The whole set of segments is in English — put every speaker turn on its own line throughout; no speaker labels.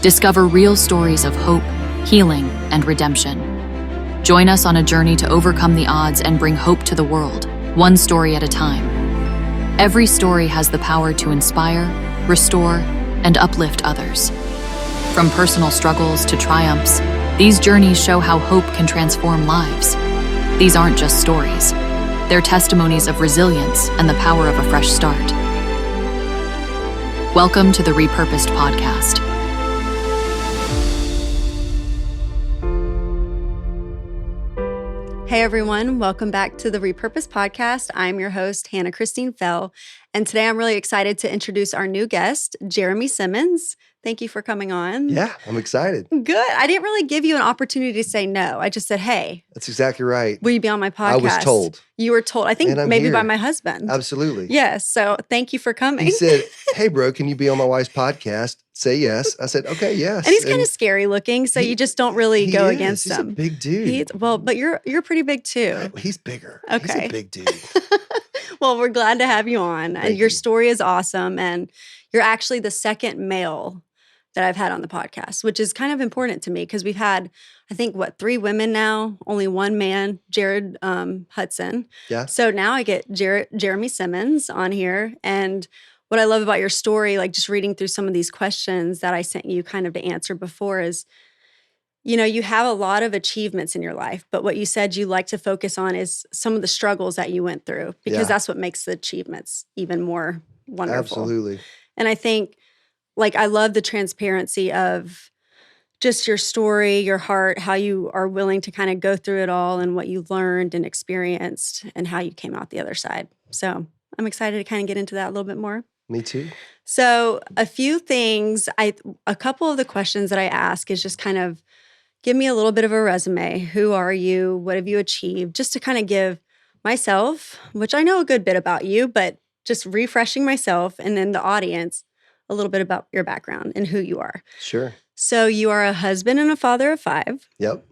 Discover real stories of hope, healing, and redemption. Join us on a journey to overcome the odds and bring hope to the world, one story at a time. Every story has the power to inspire, restore, and uplift others. From personal struggles to triumphs, these journeys show how hope can transform lives. These aren't just stories. They're testimonies of resilience and the power of a fresh start. Welcome to the Repurposed Podcast.
Hey everyone, welcome back to the Repurposed Podcast. I'm your host, Hannah Christine Fell, and today I'm really excited to introduce our new guest, Jeremy Simmons. Thank you for coming on.
Yeah, I'm excited.
Good. I didn't really give you an opportunity to say no. I just said, hey.
That's exactly right.
Will you be on my podcast?
I was told.
You were told. I think maybe
here.
by my husband.
Absolutely.
Yes. So thank you for coming.
He said, hey, bro, can you be on my wife's podcast? Say yes. I said, okay, yes.
And he's kind of scary looking, so you just don't really go against
He's
him.
He's a big dude.
But you're pretty big too.
He's bigger.
Okay.
He's a big dude.
Well, we're glad to have you on.
Thank
Your
you.
story is awesome, and you're actually the second male that I've had on the podcast, which is kind of important to me because we've had, I think, 3 women now, only one man, Jared Hudson.
Yeah.
So now I get Jeremy Simmons on here. And what I love about your story, like just reading through some of these questions that I sent you kind of to answer before is, you know, you have a lot of achievements in your life, but what you said you like to focus on is some of the struggles that you went through because that's what makes the achievements even more wonderful.
Absolutely.
And I think, like, I love the transparency of just your story, your heart, how you are willing to kind of go through it all and what you learned and experienced and how you came out the other side. So I'm excited to kind of get into that a little bit more.
Me too.
So a few things, a couple of the questions that I ask is just kind of give me a little bit of a resume. Who are you? What have you achieved? Just to kind of give myself, which I know a good bit about you, but just refreshing myself and then the audience a little bit about your background and who you are.
Sure.
So you are a husband and a father of 5.
Yep.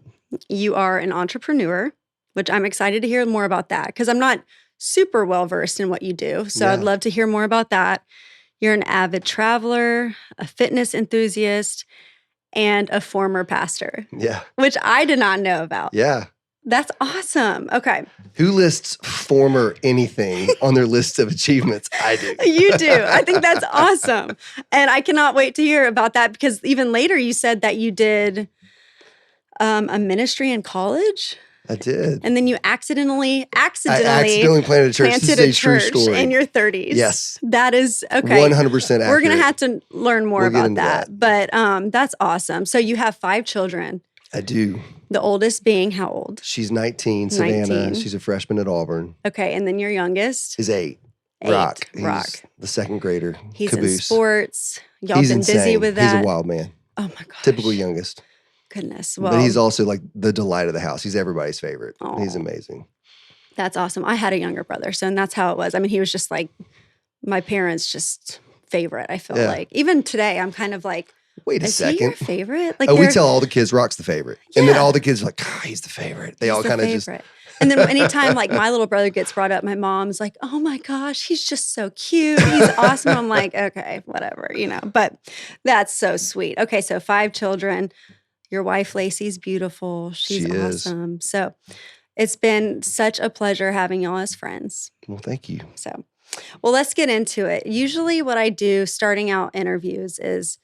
You are an entrepreneur, which I'm excited to hear more about that because I'm not super well versed in what you do. So I'd love to hear more about that. You're an avid traveler, a fitness enthusiast, and a former pastor.
Yeah.
Which I did not know about.
Yeah.
That's awesome. Okay.
Who lists former anything on their list of achievements? I do.
You do. I think that's awesome. And I cannot wait to hear about that because even later you said that you did a ministry in college.
I did.
And then you accidentally
I accidentally planted a church. This is a true story.
In your 30s.
Yes.
That is, okay.
100% accurate.
We're going to have to learn more about that.
that.
But that's awesome. So you have 5 children.
I do.
The oldest being how old?
She's 19, Savannah.
19.
She's a freshman at Auburn.
Okay. And then your youngest?
Is 8.
8.
Rock.
Rock.
He's the second grader.
He's
Caboose.
in sports. Y'all
He's
been
insane.
busy with that.
He's a wild man.
Oh my gosh.
Typical youngest.
Goodness. Well,
But he's also like the delight of the house. He's everybody's favorite.
Aw.
He's amazing.
That's awesome. I had a younger brother, and that's how it was. I mean, he was just like my parents' just favorite, I feel like. Even today, I'm kind of like,
Wait a
is
second.
he your favorite? Like,
We tell all the kids Rock's the favorite. And then
Yeah.
all the kids are like, God, he's the favorite. They all kind of just.
And then anytime like my little brother gets brought up, my mom's like, oh my gosh, he's just so cute. He's awesome. I'm like, okay, whatever, but that's so sweet. Okay, so 5 children. Your wife, Lacey's beautiful. She's
She is.
awesome. So it's been such a pleasure having y'all as friends.
Well, thank you.
So, well, let's get into it. Usually what I do starting out interviews is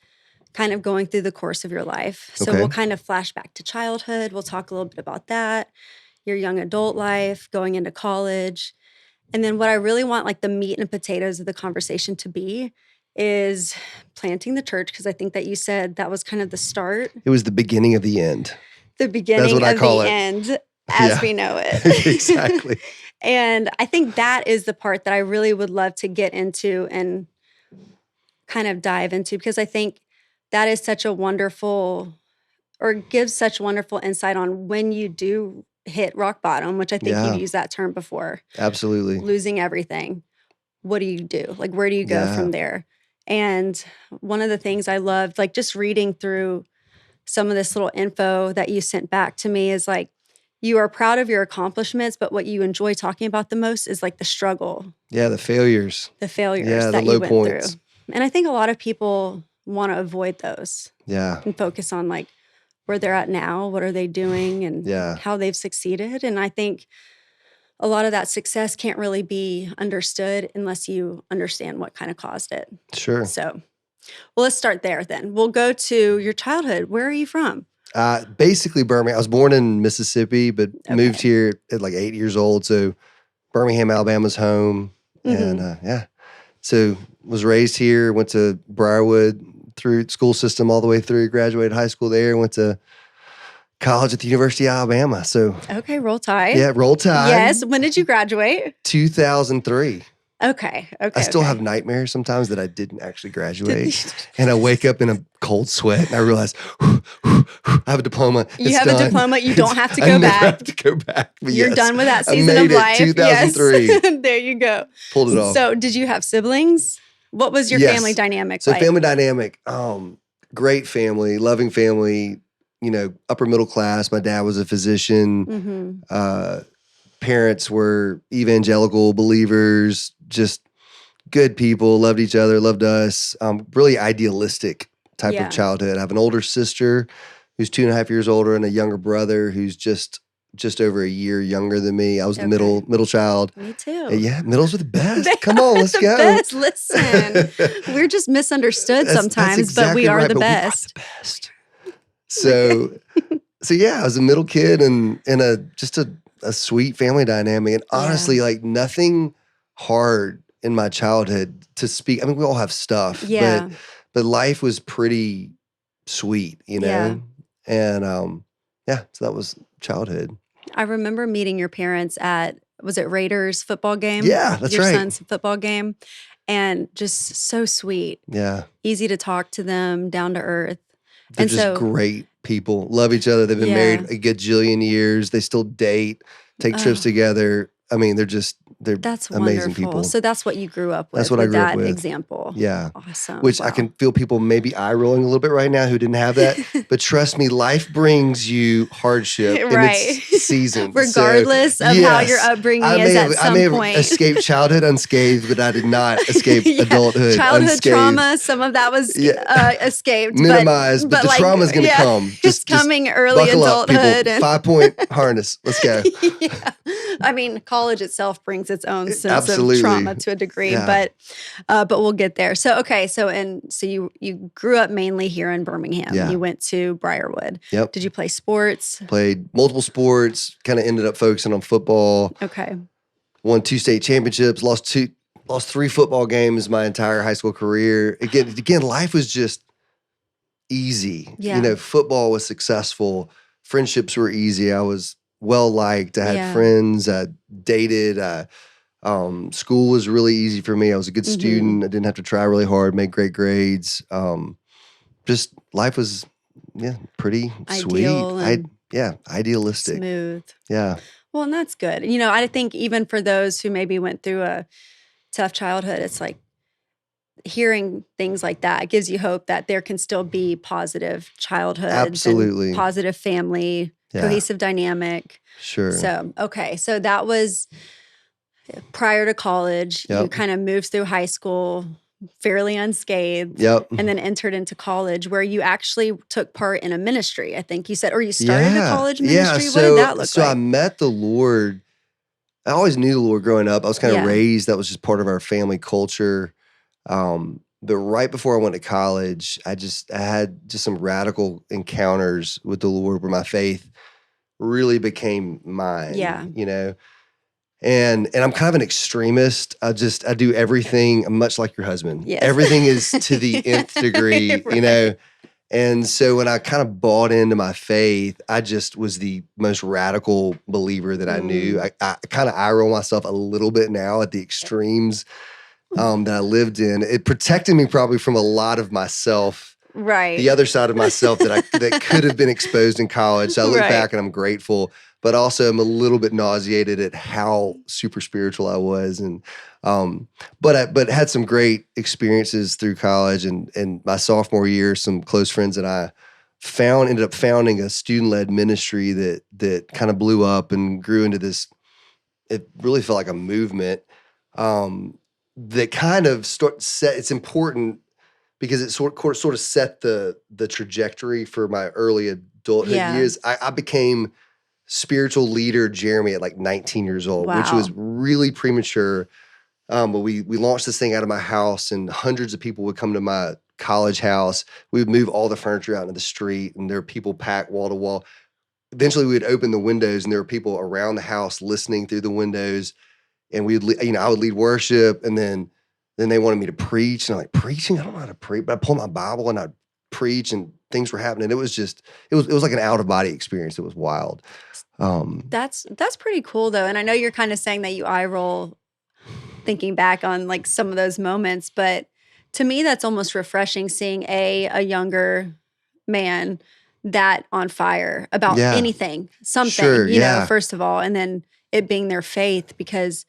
kind of going through the course of your life. So
Okay.
we'll kind of flash back to childhood. We'll talk a little bit about that, your young adult life, going into college. And then what I really want, like the meat and potatoes of the conversation to be is planting the church, because I think that you said that was kind of the start.
It was the beginning of the end.
The beginning
what I
of
call
the
it.
end as
Yeah.
we know it.
Exactly.
And I think that is the part that I really would love to get into and kind of dive into, because I think that is such a wonderful, or gives such wonderful insight on when you do hit rock bottom, which I think
Yeah.
you've used that term before,
Absolutely.
losing everything. What do you do? Like, where do you go
Yeah.
from there? And one of the things I loved, like just reading through some of this little info that you sent back to me, is like, you are proud of your accomplishments, but what you enjoy talking about the most is like the struggle,
Yeah, the failures.
the failures
Yeah, the
that
low
you went
points.
through. And I think a lot of people want to avoid those
Yeah.
and focus on like where they're at now, what are they doing, and
Yeah.
how they've succeeded. And I think a lot of that success can't really be understood unless you understand what kind of caused it.
Sure.
So, well, let's start there then. We'll go to your childhood. Where are you from?
Basically Birmingham. I was born in Mississippi, but moved
Okay.
here at like 8 years old. So Birmingham, Alabama's home.
Mhm.
And yeah. So was raised here, went to Briarwood through school system all the way through, graduated high school there, went to college at the University of Alabama. So
Okay, roll tide.
yeah, roll tide.
Yes. When did you graduate?
2003.
Okay.
I still have nightmares sometimes that I didn't actually graduate. And I wake up in a cold sweat and I realize I have a diploma.
You
It's
have
done.
a diploma. You don't have to
I
go
never
back.
have to go back. But
You're
yes,
done with that
I
season
made
of
it,
life.
2003.
Yes. There you go.
Pulled it off.
So, did you have siblings? What was your
Yes.
family dynamic
So
like?
family dynamic, great family, loving family, upper middle class. My dad was a physician.
Mhm.
Parents were evangelical believers, just good people, loved each other, loved us. Really idealistic type
Yeah.
of childhood. I have an older sister who's 2.5 years older and a younger brother who's just over a year younger than me. I was the
Okay.
middle child.
Me too.
Yeah, middles are the best.
They
Come on,
are
let's
the
go.
best. Listen, we're just misunderstood
That's
sometimes,
exactly
but we are
right,
the
but
best.
We are the best. So yeah, I was a middle kid and in a sweet family dynamic. And honestly, like nothing hard in my childhood to speak. I mean, we all have stuff,
Yeah.
but life was pretty sweet,
Yeah.
And yeah, so that was childhood.
I remember meeting your parents at, was it Raiders football game?
Yeah, that's
your
right.
son's football game. And just so sweet.
Yeah.
Easy to talk to them, down to earth.
They're
And
just
so,
great people. Love each other. They've been married a gajillion years. They still date, take trips
oh,
together. I mean, they're
that's
amazing
wonderful.
people.
So that's what you grew up with.
That's what I
with
grew up
that
with.
example.
Yeah.
Awesome.
Which I can feel people maybe eye rolling a little bit right now who didn't have that. But trust me, life brings you hardship in
Right.
its seasons.
Regardless of how your upbringing is at some
I may
point.
have escaped childhood unscathed, but I did not escape adulthood
Childhood
unscathed.
trauma, some of that was
Minimized,
escaped.
but the trauma's going to come.
It's coming early
buckle up,
adulthood.
people. 5-point harness. Let's go.
Yeah. I mean, college itself brings its own sense
Absolutely.
of trauma to a degree,
Yeah.
but we'll get there. So you grew up mainly here in Birmingham.
Yeah.
You went to Briarwood.
Yep.
Did you play sports?
Played multiple sports, kind of ended up focusing on football.
Okay.
Won 2 state championships, lost 3 football games my entire high school career. Again, life was just easy.
Yeah.
Football was successful. Friendships were easy. I was well liked. I had
Yeah.
friends. I dated. School was really easy for me. I was a good
Mhm.
student. I didn't have to try really hard, made great grades. Just life was, pretty
Ideal
sweet.
and
Idealistic.
Smooth.
Yeah.
Well, and that's good. I think even for those who maybe went through a tough childhood, it's like hearing things like that gives you hope that there can still be positive childhoods,
Absolutely.
and positive family,
Yeah.
cohesive dynamic.
Sure.
So, okay. So that was prior to college. You
Yep.
kind of moved through high school fairly unscathed.
Yep.
And then entered into college where you actually took part in a ministry, I think you said, or you started a college ministry.
Yeah.
What did that look
So I
like?
met the Lord. I always knew the Lord growing up. I was kind of
Yeah.
raised. That was just part of our family culture. But right before I went to college, I had just some radical encounters with the Lord where my faith really became mine.
Yeah.
And I'm kind of an extremist. I do everything much like your husband.
Yes.
Everything is to the nth degree,
Right.
And so when I kind of bought into my faith, I just was the most radical believer that I knew. I kind of eye roll myself a little bit now at the extremes that I lived in. It protected me probably from a lot of myself,
Right.
the other side of myself that could have been exposed in college. So I look
Right.
back and I'm grateful, but also I'm a little bit nauseated at how super spiritual I was. And but had some great experiences through college and my sophomore year, some close friends and I ended up founding a student-led ministry that kind of blew up and grew into this. It really felt like a movement that kind of it's important because it sort of set the trajectory for my early adulthood
Yeah.
years. I became spiritual leader Jeremy at like 19 years old, which was
Wow.
really premature. But we launched this thing out of my house, and hundreds of people would come to my college house. We would move all the furniture out into the street, and there were people packed wall to wall. Eventually, we would open the windows, and there were people around the house listening through the windows. And I would lead worship, and then they wanted me to preach, and I'm like, preaching? I don't know how to preach, but I pulled my Bible and I'd preach, and things were happening. It was like an out of body experience. It was wild.
That's pretty cool though. And I know you're kind of saying that you eye roll thinking back on like some of those moments, but to me that's almost refreshing seeing a younger man that on fire about
Yeah.
anything, something,
Sure,
you know,
yeah.
first of all, and then it being their faith, because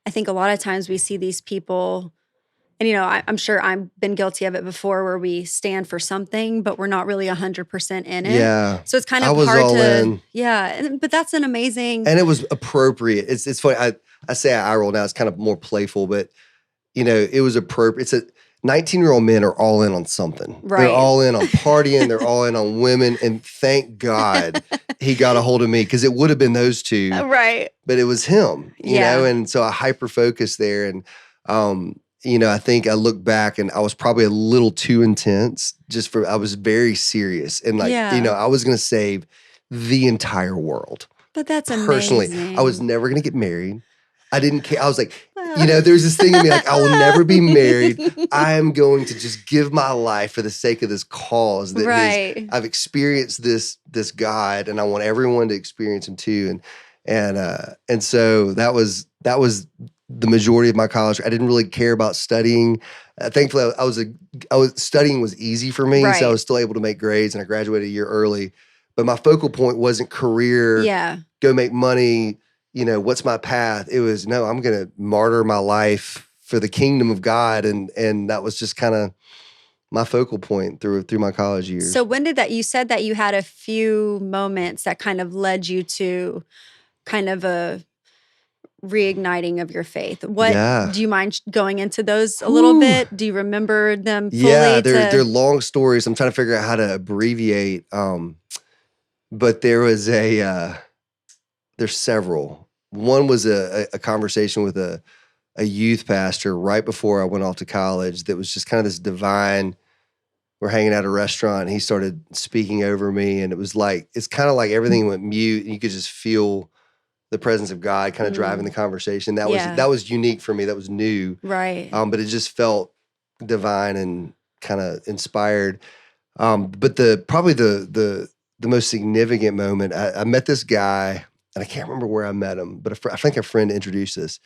I think a lot of times we see these people, and you know, I'm sure I've been guilty of it before, where we stand for something, but we're not really 100% in it.
Yeah.
So it's kind
I
of
was
hard
all
to,
in.
yeah. But that's an amazing,
And it was appropriate. It's funny. I say I eye roll now. It's kind of more playful, but you know, it was appropriate. 19-year-old men are all in on something.
Right.
They're all in on partying. They're all in on women. And thank God he got a hold of me, because it would have been those two,
right.
but it was him, you
Yeah.
know? And so I hyper-focused there. And, you know, I think I look back and I was probably a little too intense. I was very serious. And like,
Yeah.
you know, I was going to save the entire world.
But that's
Personally,
amazing.
I was never going to get married. I didn't care. I was like, you know, there's this thing in me like, I will never be married. I am going to just give my life for the sake of this cause that
right.
I've experienced this God, and I want everyone to experience him too. And so that was the majority of my college. I didn't really care about studying. Thankfully, studying was easy for me,
Right.
so I was still able to make grades, and I graduated a year early. But my focal point wasn't career,
Yeah.
go make money, you know, what's my path? It was, no, I'm going to martyr my life for the kingdom of God. And that was just kind of my focal point through my college years.
So when did you said that you had a few moments that kind of led you to kind of a reigniting of your faith.
Yeah.
Do you mind going into those a little bit? Do you remember them fully?
Yeah, they're long stories. I'm trying to figure out how to abbreviate. But there's several. One was a conversation with a youth pastor right before I went off to college that was just kind of this divine. We're hanging at a restaurant, and he started speaking over me, and it's kind of like everything went mute, and you could just feel the presence of God kind of driving the conversation. That was unique for me. That was new.
Right.
But it just felt divine and kind of inspired. But probably the most significant moment, I met this guy, and I can't remember where I met him, but I think a friend introduced us.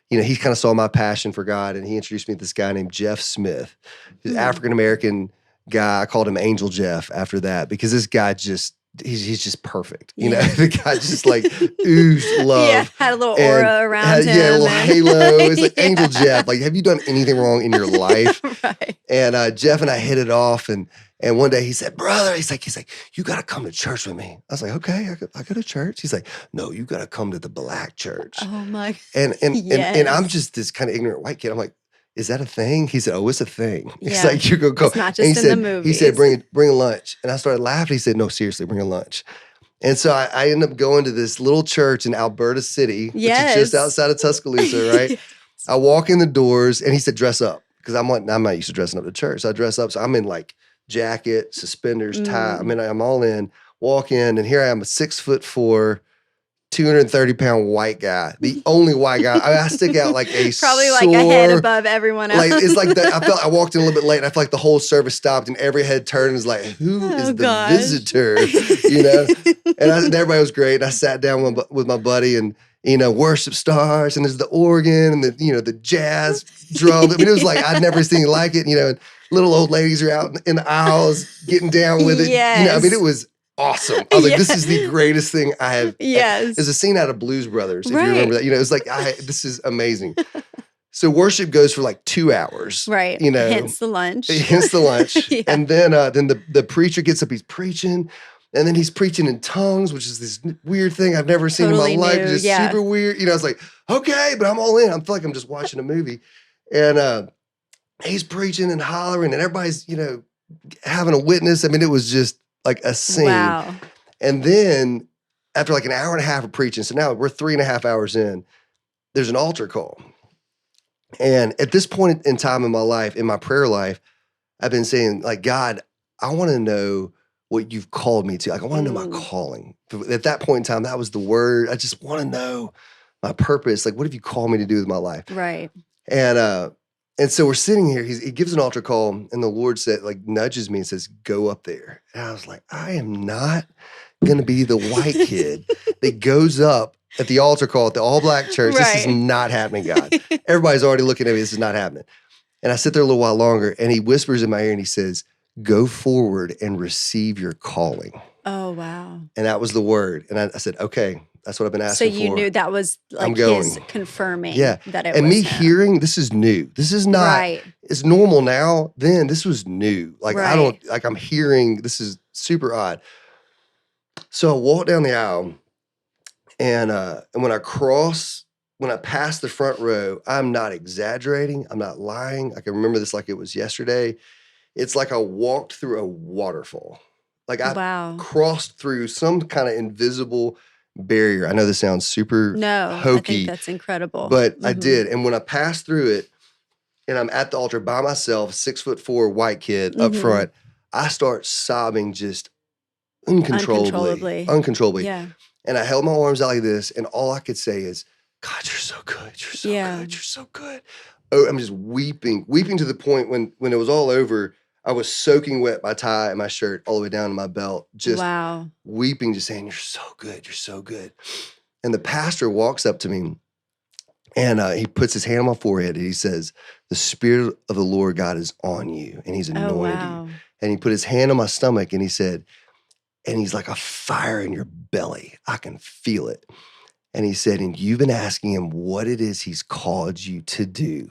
You know, he kind of saw my passion for God, and he introduced me to this guy named Jeff Smith. He's an African-American guy. I called him Angel Jeff after that, because this guy he's just perfect. You know, the guy just like oozed love.
Yeah, had a little aura around him.
Yeah, a little halo. It's like Angel Jeff. Like, have you done anything wrong in your life?
Right.
And Jeff and I hit it off, and one day he said, brother, he's like, you got to come to church with me. I was like, okay, I go to church. He's like, no, you got to come to the black church.
Oh my.
And
Yes.
and I'm just this kind of ignorant white kid. I'm like, is that a thing? He said, oh, it's a thing. He's
Yeah.
like, you're going to go.
It's not just in the movies.
He said, bring a lunch. And I started laughing. He said, no, seriously, bring a lunch. And so I ended up going to this little church in Alberta City, which is just outside of Tuscaloosa, right? Yes. I walk in the doors, and he said, dress up. Because I'm not used to dressing up to church. So I dress up. So I'm in like jacket, suspenders, tie. I mean, I'm all in, walk in, and here I am, a 6'4", 230-pound white guy, the only white guy. I stick out like a
probably like a head above everyone else.
Like, it's like that. I walked in a little bit late, and I felt like the whole service stopped, and every head turned and was like, who is the visitor? You know? And everybody was great. And I sat down with my buddy, and you know, worship starts, and there's the organ and the jazz drum. I mean, it was like I'd never seen like it. You know, and little old ladies are out in the aisles getting down with it.
Yes.
You know, I mean, it was awesome. I was like, this is the greatest thing I have.
Yes.
There's a scene out of Blues Brothers, if you remember that. You know, it's like, this is amazing. So worship goes for like 2 hours.
Right.
You know.
Hence the lunch.
Yeah. And then the preacher gets up, he's preaching, and then he's preaching in tongues, which is this weird thing I've never seen in my life. It's just super weird. You know, I was like, okay, but I'm all in. I feel like I'm just watching a movie. And he's preaching and hollering and everybody's, having a witness. I mean, it was just like a scene.
Wow.
And then after like an hour and a half of preaching, so now we're 3.5 hours in, there's an altar call. And at this point in time in my life, in my prayer life, I've been saying, like, God, I want to know what you've called me to. Like, I want to know my calling. At that point in time, that was the word. I just want to know my purpose. Like, what have you called me to do with my life?
Right.
And so we're sitting here. He gives an altar call, and the Lord said, like, nudges me and says, "Go up there." And I was like, I am not going to be the white kid that goes up at the altar call at the all-black church.
Right.
This is not happening, God. Everybody's already looking at me. This is not happening. And I sit there a little while longer, and he whispers in my ear, and he says, "Go forward and receive your calling."
Oh, wow.
And that was the word. And I said, okay, that's what I've been asking for.
So you knew that was
I'm
like
going.
his confirming
Yeah.
that it
And
was
me
him.
hearing, this is new. This is not,
Right.
it's normal now. Then this was new. Like, I
Right.
don't, like, I'm hearing, this is super odd. So I walk down the aisle, and when I pass the front row, I'm not exaggerating. I'm not lying. I can remember this like it was yesterday. It's like I walked through a waterfall. Like I
Wow.
crossed through some kind of invisible barrier. I know this sounds super
No, I
hokey,
think that's incredible.
but I
Mhm.
did. And when I passed through it, and I'm at the altar by myself, 6'4" white kid up
Mhm.
front, I start sobbing just uncontrollably.
Yeah.
And I held my arms out like this, and all I could say is, "God, you're so good. You're so
Yeah.
good. You're so good." Oh, I'm just weeping to the point when it was all over, I was soaking wet my tie and my shirt all the way down to my belt, just
Wow.
weeping, just saying, "You're so good. You're so good." And the pastor walks up to me, and he puts his hand on my forehead, and he says, "The Spirit of the Lord God is on you, and he's anointed
Oh, wow.
you." And he put his hand on my stomach, and he said, and he's like a fire in your belly. I can feel it. And he said, "And you've been asking him what it is he's called you to do.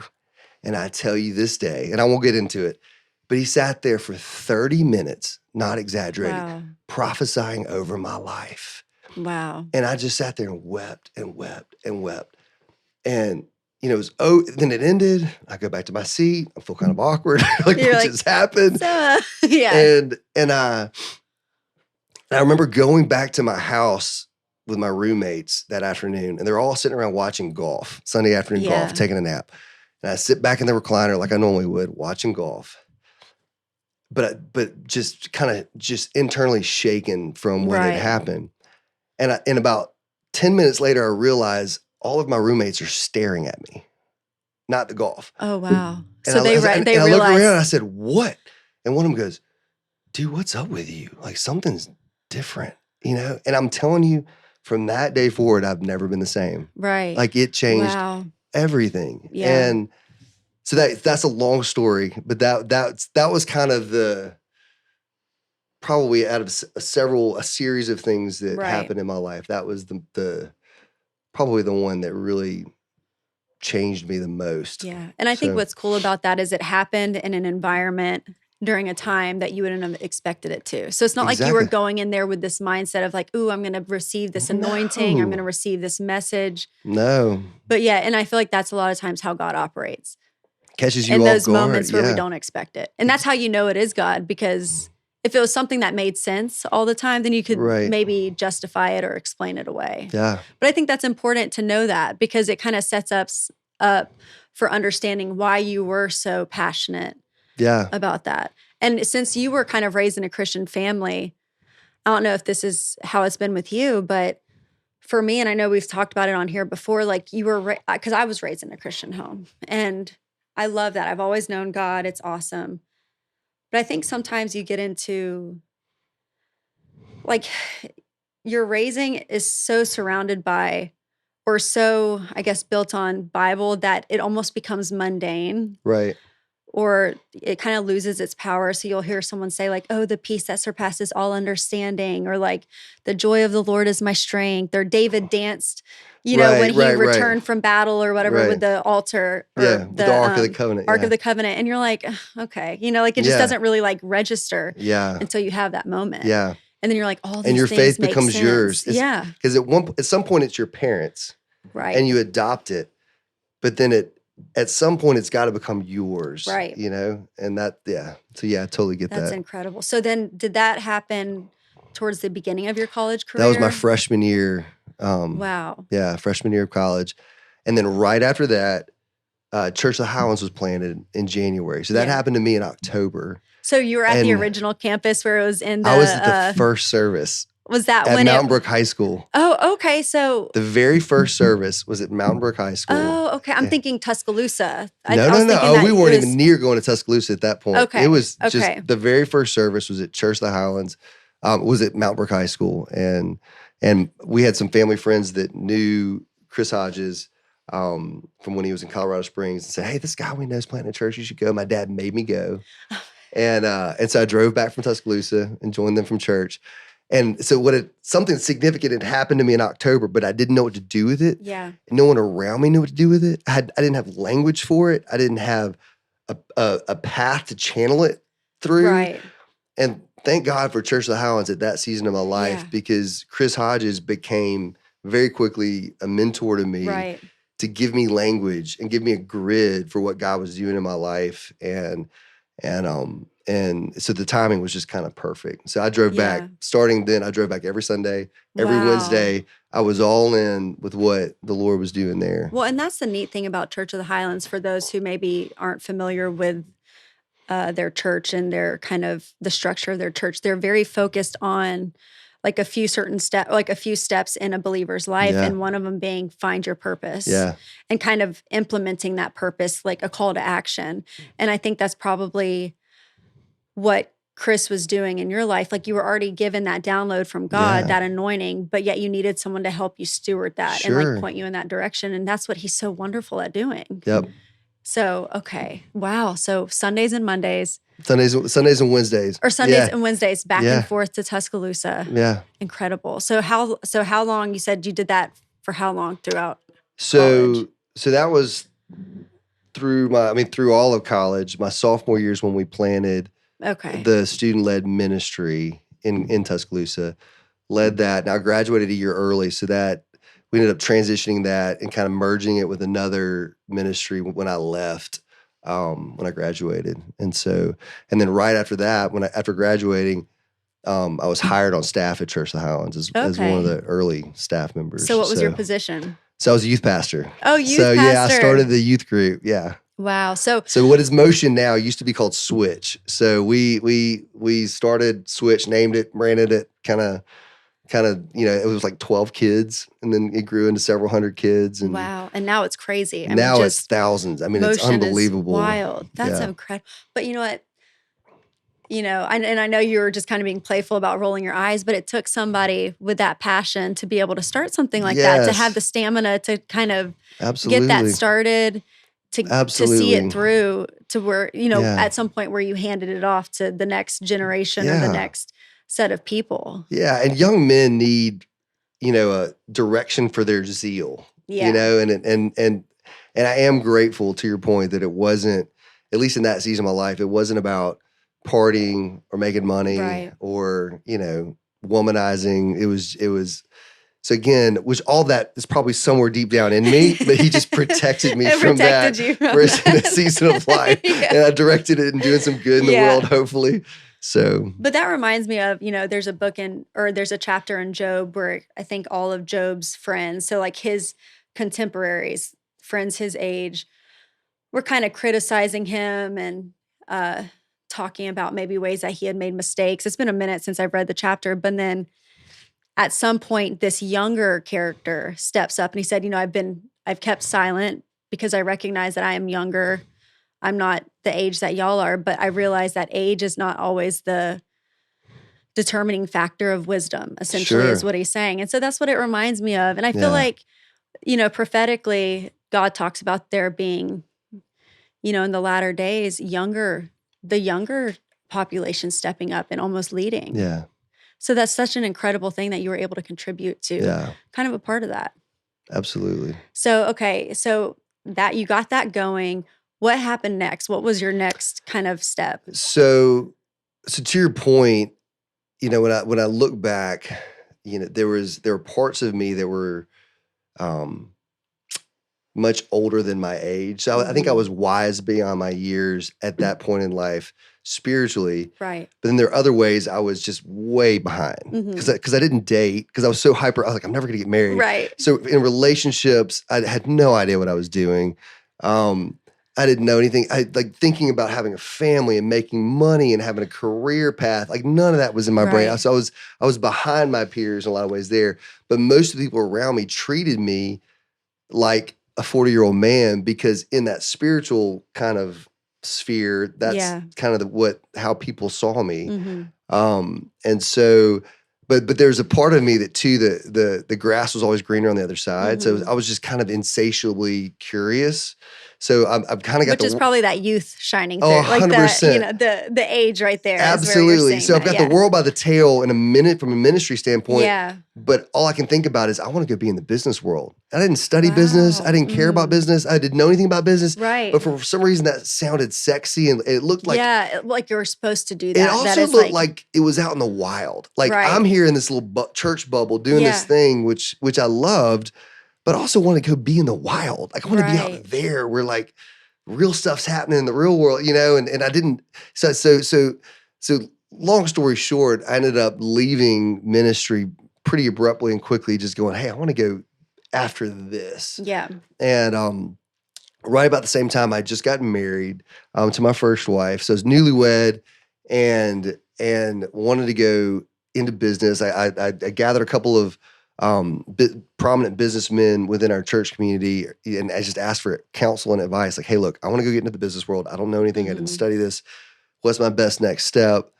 And I tell you this day," and I won't get into it, but he sat there for 30 minutes, not exaggerating,
Wow.
prophesying over my life.
Wow.
And I just sat there and wept and wept and wept. And, it was, then it ended. I go back to my seat. I feel kind of awkward. Like,
You're
what
like,
just happened?
So, yeah.
And I remember going back to my house with my roommates that afternoon, and they're all sitting around watching golf, Sunday afternoon golf,
Yeah.
taking a nap. And I sit back in the recliner like I normally would, watching golf. But just kind of just internally shaken from what had
Right.
happened. And about 10 minutes later, I realized all of my roommates are staring at me, not the golf.
Oh, wow.
And
So they
and I look around and I
realized.
said, "What?" And one of them goes, "Dude, what's up with you? Like, something's different, And I'm telling you, from that day forward, I've never been the same.
Right.
Like, it changed
Wow.
everything.
Yeah.
And so that's a long story, but that was kind of the probably out of a series of things that
Right.
happened in my life. That was the probably the one that really changed me the most.
Yeah. And I think
So-
what's cool about that is it happened in an environment during a time that you wouldn't have expected it to. So it's not like you were
Exactly.
going in there with this mindset of like, ooh, I'm going to receive this anointing. I'm
No.
going to receive this message.
No,
But yeah, and I feel like that's a lot of times how God operates.
catches you
In
off
those
guard.
moments where we
Yeah.
don't expect it. And that's how you know it is God, because if it was something that made sense all the time, then you could
Right.
maybe justify it or explain it away.
Yeah.
But I think that's important to know that, because it kind of sets us up for understanding why you were so passionate
Yeah.
about that. And since you were kind of raised in a Christian family, I don't know if this is how it's been with you, but for me, and I know we've talked about it on here before, like you were, because I was raised in a Christian home, and I love that. I've always known God. It's awesome. But I think sometimes you get into, like, your raising is so surrounded by, or so, I guess, built on Bible that it almost becomes mundane,
Right.
or it kind of loses its power. So you'll hear someone say like, "Oh, the peace that surpasses all understanding," or like, "The joy of the Lord is my strength," or David danced, when he
Right.
returned from battle or whatever
Right.
with the altar or
Yeah. With the Ark of the Covenant.
Ark
Yeah.
of the Covenant. And you're like, "Ugh, okay," like it just
Yeah.
doesn't really like register
Yeah.
until you have that moment.
Yeah.
And then you're like, all these
And your
things
faith
make
becomes
sense.
yours.
Yeah.
Because at some point it's your parents,
Right.
and you adopt it, but then at some point it's got to become yours,
Right.
and that, yeah. So yeah, I totally get
That's
that.
incredible. So then did that happen towards the beginning of your college career?
That was my freshman year.
Wow.
Yeah, freshman year of college. And then right after that, Church of the Highlands was planted in January. So that
Yeah.
happened to me in October.
So you were at the
And
original campus where it was in the
I was at the first service
was that
at
when
Mountain
it
Brook High School.
Oh, okay. So
The very first service was at Mountain Brook High School.
Oh, okay. I'm
Yeah.
thinking Tuscaloosa.
No.
was thinking
Oh,
that
we
it
weren't
was-
even near going to Tuscaloosa at that point.
Okay.
It was
Okay.
just the very first service was at Church of the Highlands. Was at Mountain Brook High School, and we had some family friends that knew Chris Hodges from when he was in Colorado Springs, and said, "Hey, this guy we know is planting a church. You should go." My dad made me go, and so I drove back from Tuscaloosa and joined them from church. And so something significant had happened to me in October, but I didn't know what to do with it.
Yeah.
And no one around me knew what to do with it. I didn't have language for it. I didn't have a path to channel it through.
Right.
And thank God for Church of the Highlands at that season of my life,
Yeah.
because Chris Hodges became very quickly a mentor to me
Right.
to give me language and give me a grid for what God was doing in my life. And so the timing was just kind of perfect. So I drove back,
Yeah.
starting then, I drove back every Sunday, every
Wow.
Wednesday. I was all in with what the Lord was doing there.
Well, and that's the neat thing about Church of the Highlands for those who maybe aren't familiar with their church and their kind of the structure of their church. They're very focused on like a few steps in a believer's life,
Yeah.
and one of them being find your purpose.
Yeah.
And kind of implementing that purpose like a call to action. And I think that's probably what Chris was doing in your life. Like you were already given that download from God,
Yeah.
that anointing, but yet you needed someone to help you steward that and
Sure.
like point you in that direction. And that's what he's so wonderful at doing.
Yep.
So, okay. Wow. So Sundays and Mondays
Sundays and Wednesdays.
or Sundays
Yeah.
and Wednesdays back
Yeah.
and forth to Tuscaloosa.
Yeah.
Incredible. So how long, you said you did that for how long throughout?
So
college?
so that was through all of college. My sophomore year is when we planted
Okay.
the student-led ministry in Tuscaloosa, led that. Now I graduated a year early, so that we ended up transitioning that and kind of merging it with another ministry when I left, when I graduated. And then right after that, after graduating, I was hired on staff at Church of the Highlands as one of
Okay.
the early staff members.
So what was your position?
So I was a youth pastor.
Oh, youth
So yeah, I
pastor.
started the youth group. Yeah.
Wow. So
So what is Motion now used to be called Switch. So we started Switch, named it, branded it, kind of, it was like 12 kids, and then it grew into several hundred kids. And
wow. And now it's crazy.
now it's thousands. I mean, it's
Motion is
unbelievable.
wild. That's
Yeah.
incredible. But you know what? And I know you were just kind of being playful about rolling your eyes, but it took somebody with that passion to be able to start something like that, to
Yes.
have the stamina to kind of
Absolutely.
get that started, to see
Absolutely.
it through to where,
Yeah.
at some point where you handed it off to the next generation or
Yeah.
the next set of people.
Yeah, and young men need, a direction for their zeal.
Yeah.
And I am grateful to your point that it wasn't, at least in that season of my life, it wasn't about partying or making money
Right.
or, womanizing. It was so again, which all that is probably somewhere deep down in me, but he just protected me
It
from that
protected you from
for a
that.
season of life.
Yeah.
And I directed it and doing some good in the
Yeah.
world, hopefully. So
But that reminds me of, there's a chapter in Job where I think all of Job's friends, so like his contemporaries, friends his age, were kind of criticizing him and talking about maybe ways that he had made mistakes. It's been a minute since I've read the chapter, but then at some point, this younger character steps up and he said, I've kept silent because I recognize that I am younger. I'm not the age that y'all are, but I realize that age is not always the determining factor of wisdom, essentially,
Sure.
is what he's saying. And so that's what it reminds me of. And I feel
Yeah.
like, prophetically, God talks about there being, in the latter days, the younger population stepping up and almost leading.
yeah,
So that's such an incredible thing that you were able to contribute to,
yeah,
kind of a part of that.
absolutely.
So, okay, so that you got that going. What happened next? What was your next kind of step?
So to your point, when I look back, there were parts of me that were much older than my age. So I think I was wise beyond my years at that point in life spiritually.
Right.
But then there are other ways I was just way behind because I didn't date because I was so hyper. I was like, I'm never going to get married.
Right.
So in relationships, I had no idea what I was doing. I didn't know anything. I like thinking about having a family and making money and having a career path. Like none of that was in my brain. So I was behind my peers in a lot of ways there. But most of the people around me treated me like a 40-year-old man because in that spiritual kind of sphere, that's kind of how people saw me. And so, but there's a part of me that too, the grass was always greener on the other side. So I was just kind of insatiably curious. So I've kind of got
which is probably that youth shining through,
100%.
The age right there.
Absolutely. So I've got the world by the tail in a minute from a ministry standpoint.
Yeah.
But all I can think about is I want to go be in the business world. I didn't study business. I didn't care about business. I didn't know anything about business.
Right.
But for some reason that sounded sexy and it looked like
like you were supposed to do that.
It also looked like it was out in the wild. Like I'm here in this little church bubble doing this thing, which I loved, but also want to go be in the wild. Like I want to be out there where like real stuff's happening in the real world, and I didn't. So long story short, I ended up leaving ministry pretty abruptly and quickly, just going, hey, I want to go after this.
Yeah.
And right about the same time, I just gotten married to my first wife. So I was newlywed and wanted to go into business. I gathered a couple of prominent businessmen within our church community, and I just asked for counsel and advice. Like, hey, look, I want to go get into the business world. I don't know anything. I didn't study this. What's my best next step?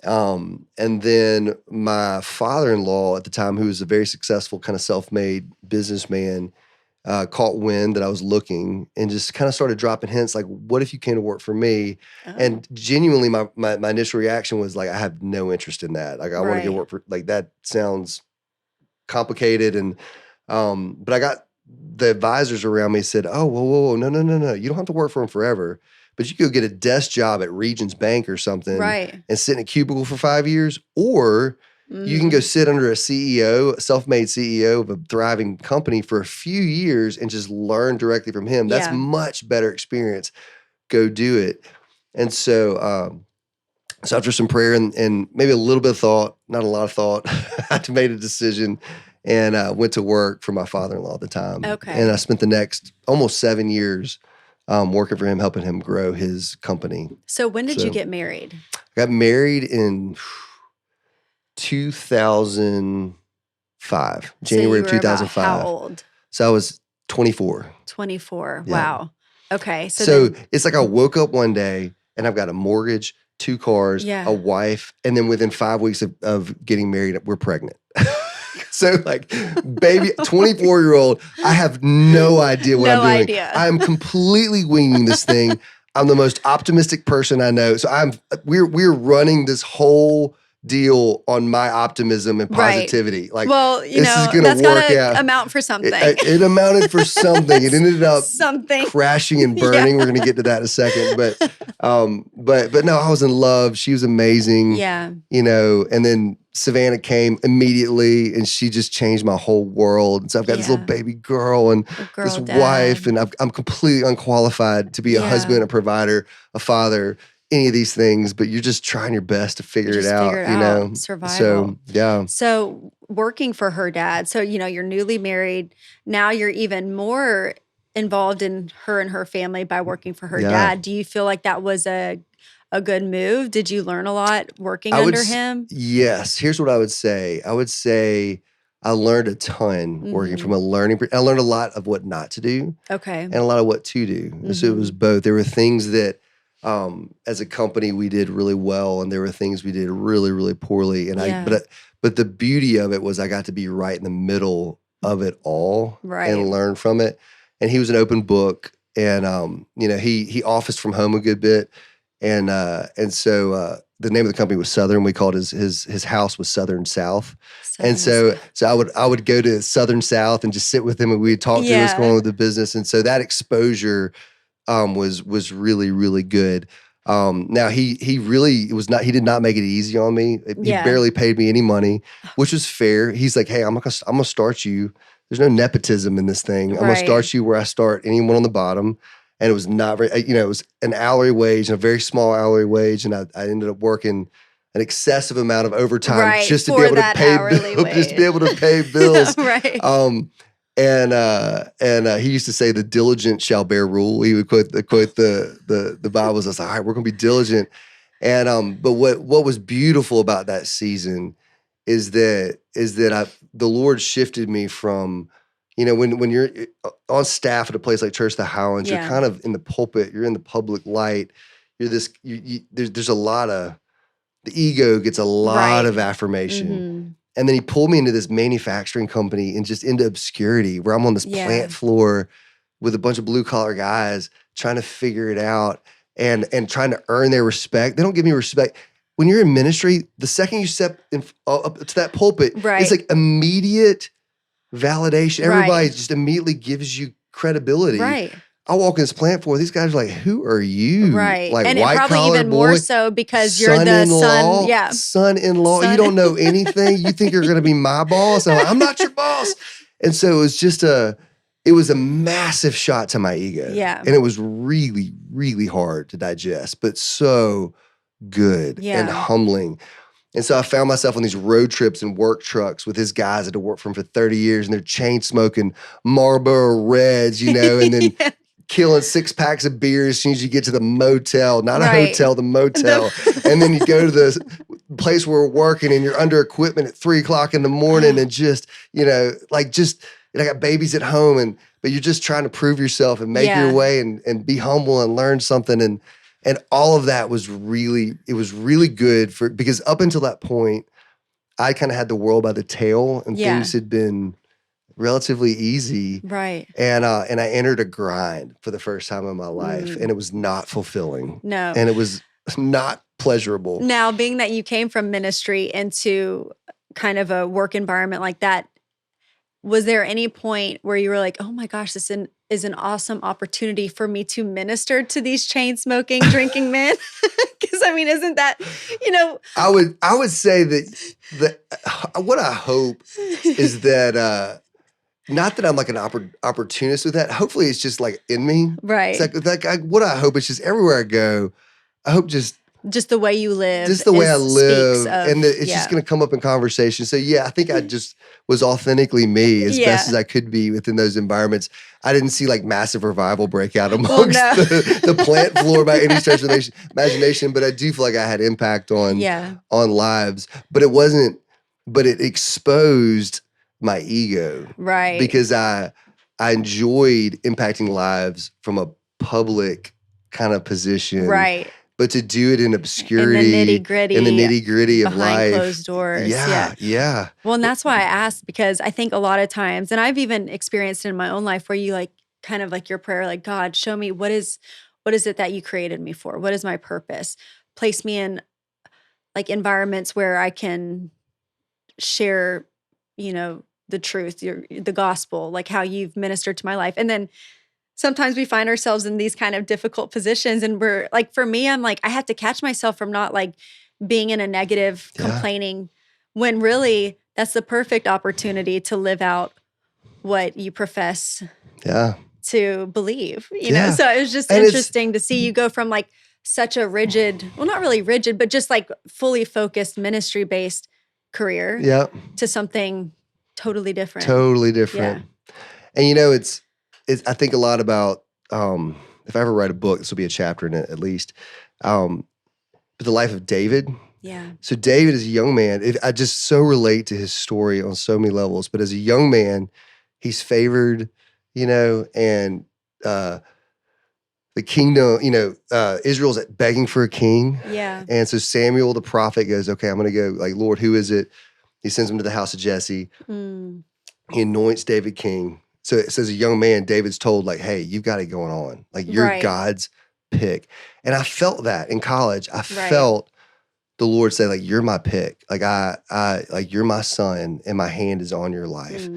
And then my father-in-law at the time, who was a very successful kind of self-made businessman, caught wind that I was looking and just kind of started dropping hints like, what if you came to work for me? And genuinely my initial reaction was like, I have no interest in that. Like I want to go work for, like that sounds complicated. And but I got the advisors around me said, oh, whoa, no. You don't have to work for them forever. But you could go get a desk job at Regions Bank or something and sit in a cubicle for 5 years, or you can go sit under a CEO, a self-made CEO of a thriving company for a few years and just learn directly from him. That's much better experience. Go do it. And so, so after some prayer and maybe a little bit of thought, not a lot of thought, I made a decision and went to work for my father-in-law at the time.
Okay.
And I spent the next almost 7 years working for him, helping him grow his company.
So when did you get married?
I got married in 2005, January of 2005.
How old?
So I was 24.
24.
Yeah.
Wow. Okay.
So it's like I woke up one day and I've got a mortgage, 2 cars, a wife, and then within 5 weeks of getting married, we're pregnant. So like, baby, 24-year-old, I have no idea what I'm doing. I'm completely winging this thing. I'm the most optimistic person I know. So we're running this whole deal on my optimism and positivity. Like,
well, this is gonna that's work out. Amount for something.
It amounted for something. It ended up
something
crashing and burning. We're gonna get to that in a second. But no, I was in love. She was amazing.
Yeah.
And then Savannah came immediately and she just changed my whole world. And so I've got this little baby girl and this wife, and I'm completely unqualified to be a husband, a provider, a father, any of these things, but you're just trying your best to figure it out,
Survival.
So, yeah.
So working for her dad. So, you're newly married. Now you're even more involved in her and her family by working for her dad. Do you feel like that was a good move? Did you learn a lot working under him?
Yes. Here's what I would say. I would say I learned a ton working from I learned a lot of what not to do.
Okay.
And a lot of what to do. So it was both. There were things that as a company we did really well, and there were things we did really, really poorly. And but the beauty of it was I got to be right in the middle of it all and learn from it. And he was an open book, and he officed from home a good bit. And so the name of the company was Southern. We called his house was Southern South. And so I would go to Southern South and just sit with him, and we'd talk through what's going on with the business. And so that exposure was really, really good. Now he did not make it easy on me. He barely paid me any money, which was fair. He's like, hey, I'm gonna start you there's no nepotism in this thing. I'm going to start you where I start anyone on the bottom. And it was not very, it was an hourly wage, a very small hourly wage. And I ended up working an excessive amount of overtime just to be able to pay bills, just to be able to pay bills. And he used to say, "The diligent shall bear rule." He would quote the Bible. I was like, "All right, we're going to be diligent." And but what was beautiful about that season is that the Lord shifted me from, when you're on staff at a place like Church of the Highlands, you're kind of in the pulpit, you're in the public light, there's a lot of, the ego gets a lot of affirmation. Mm-hmm. And then he pulled me into this manufacturing company and just into obscurity where I'm on this plant floor with a bunch of blue collar guys trying to figure it out and trying to earn their respect. They don't give me respect. When you're in ministry, the second you step up to that pulpit, it's like immediate validation. Everybody just immediately gives you credibility. Right. I walk in this plant floor, these guys are like, "Who are you?"
Right.
Like,
and
white
probably
collar
even
boy,
more so because you're the son. Yeah.
Son-in-law. You don't know anything. You think you're going to be my boss. And I'm not your boss. And so it was a massive shot to my ego. Yeah. And it was really, really hard to digest, but so good and humbling. And so I found myself on these road trips and work trucks with his guys that had worked for him for 30 years, and they're chain smoking Marlboro Reds, and then killing 6 packs of beer as soon as you get to the motel, not a hotel, the motel. And then you go to the place where we're working and you're under equipment at 3:00 in the morning and just, I got babies at home, but you're just trying to prove yourself and make your way and be humble and learn something. And all of that was really good because up until that point, I kind of had the world by the tail and things had been relatively easy. Right. And I entered a grind for the first time in my life, and it was not fulfilling. No. And it was not pleasurable.
Now, being that you came from ministry into kind of a work environment like that, was there any point where you were like, "Oh my gosh, this is an awesome opportunity for me to minister to these chain-smoking, drinking men"? Because isn't that,
I would say that what I hope is that not that I'm like an opportunist with that. Hopefully, it's just like in me. Right. It's like what I hope is just everywhere I go. I hope just
the way you live,
just the way I live, and it's just going to come up in conversation. So I think I just was authentically me as best as I could be within those environments. I didn't see like massive revival break out amongst the plant floor by any stretch of the imagination, but I do feel like I had impact on lives. But it wasn't. But it exposed my ego, right? Because I enjoyed impacting lives from a public kind of position, right? But to do it in obscurity, in the nitty gritty of life,
behind closed doors, yeah. Well, and that's why I asked, because I think a lot of times, and I've even experienced it in my own life, where you kind of your prayer, like, "God, show me what is it that you created me for? What is my purpose? Place me in environments where I can share, the truth, the gospel, like how you've ministered to my life." And then sometimes we find ourselves in these kind of difficult positions, and we're for me, I'm I have to catch myself from not being in a negative, complaining, when really that's the perfect opportunity to live out what you profess to believe, you know? So it was just interesting to see you go from such a rigid, well, not really rigid, but just fully focused ministry-based career to something totally different.
Totally different. Yeah. And it's I think a lot about, if I ever write a book, this will be a chapter in it at least, but the life of David. Yeah. So David is a young man. I just so relate to his story on so many levels, but as a young man, he's favored, and the kingdom, Israel's begging for a king. Yeah. And so Samuel, the prophet, goes, "Okay, I'm going to go, Lord, who is it?" He sends him to the house of Jesse. He anoints David king. So it says a young man, David's told, "Hey, you've got it going on. You're God's pick." And I felt that in college. I felt the Lord say, "You're my pick. You're my son, and my hand is on your life."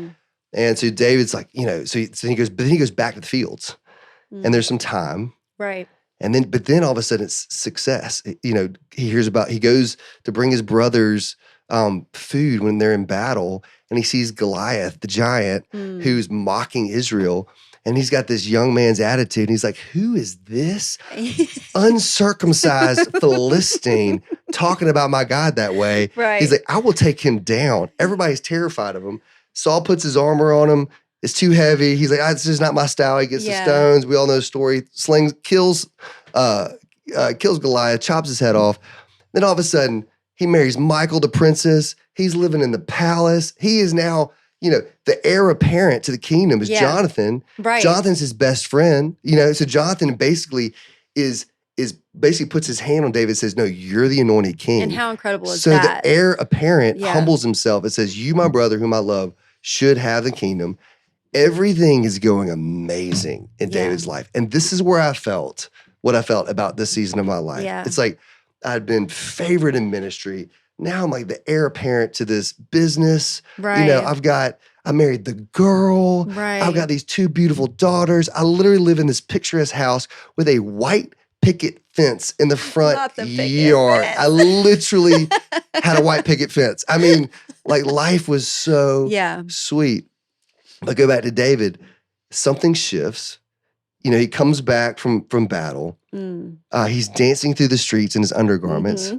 And so David's so he goes back to the fields, and there's some time. Right. But then all of a sudden it's success. He goes to bring his brothers food when they're in battle, and he sees Goliath, the giant, who's mocking Israel. And he's got this young man's attitude. And he's like, who is this uncircumcised Philistine talking about my God that way?
Right.
He's like, I will take him down. Everybody's terrified of him. Saul puts his armor on him. It's too heavy. He's like, this is not my style. He gets the stones. We all know the story. Slings, kills Goliath, chops his head off. Then all of a sudden, he marries Michal, the princess. He's living in the palace. He is now, the heir apparent to the kingdom is Jonathan.
Right.
Jonathan's his best friend. So Jonathan basically basically puts his hand on David and says, no, you're the anointed king.
And how incredible is
that? So
that?
the heir apparent humbles himself and says, you, my brother, whom I love, should have the kingdom. Everything is going amazing in David's life. And this is where I felt what I felt about this season of my life.
Yeah.
It's like I'd been favored in ministry. Now I'm like the heir apparent to this business.
Right.
I married the girl.
Right.
I've got these 2 beautiful daughters. I literally live in this picturesque house with a white picket fence in the front yard.
Fence.
I literally had a white picket fence. I mean, like life was so sweet. But go back to David, something shifts. He comes back from battle. He's dancing through the streets in his undergarments,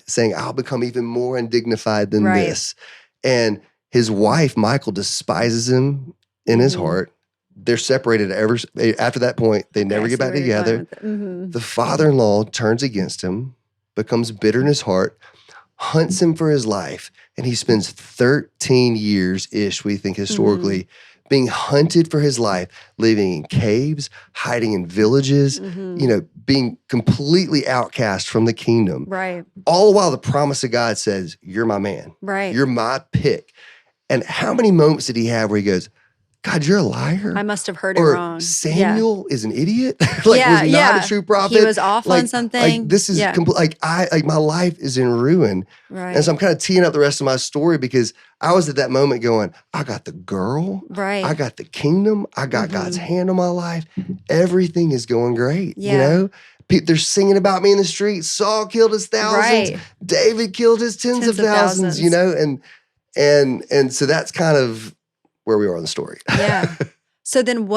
saying, I'll become even more undignified than this. And his wife, Michal, despises him in his heart. They're separated after that point. They never get back together. The father-in-law turns against him, becomes bitter in his heart, hunts him for his life, and he spends 13 years-ish, we think historically, being hunted for his life, living in caves, hiding in villages, being completely outcast from the kingdom.
Right.
All the while the promise of God says, you're my man.
Right.
You're my pick. And how many moments did he have where he goes, God, you're a liar?
I must have heard it wrong.
Samuel is an idiot. Was not a true prophet.
He was off on something.
This is my life is in ruin.
Right.
And so I'm kind of teeing up the rest of my story because I was at that moment going, I got the girl.
Right.
I got the kingdom. I got God's hand on my life. Everything is going great. They're singing about me in the streets. Saul killed his thousands. Right. David killed his tens of thousands. And so that's kind of where we are in the story.
Yeah. So then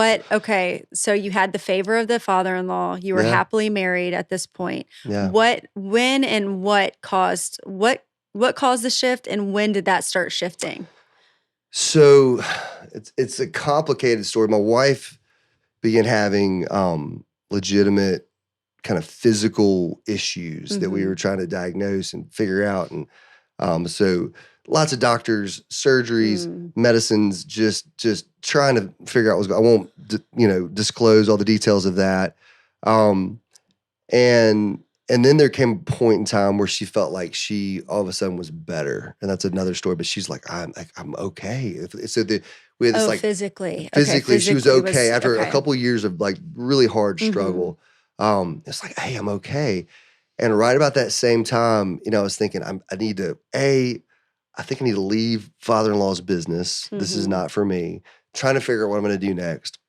so you had the favor of the father-in-law. You were happily married at this point.
Yeah.
What caused the shift, and when did that start shifting?
So it's a complicated story. My wife began having legitimate kind of physical issues that we were trying to diagnose and figure out. And so lots of doctors, surgeries, medicines, just trying to figure out what's going on. I won't, disclose all the details of that. And then there came a point in time where she felt like she all of a sudden was better, and that's another story. But she's like, I'm okay. So we had this
physically,
she was okay after a couple of years of like really hard struggle. It's like, hey, I'm okay. And right about that same time, I was thinking, I think I need to leave father-in-law's business. This is not for me. Trying to figure out what I'm going to do next.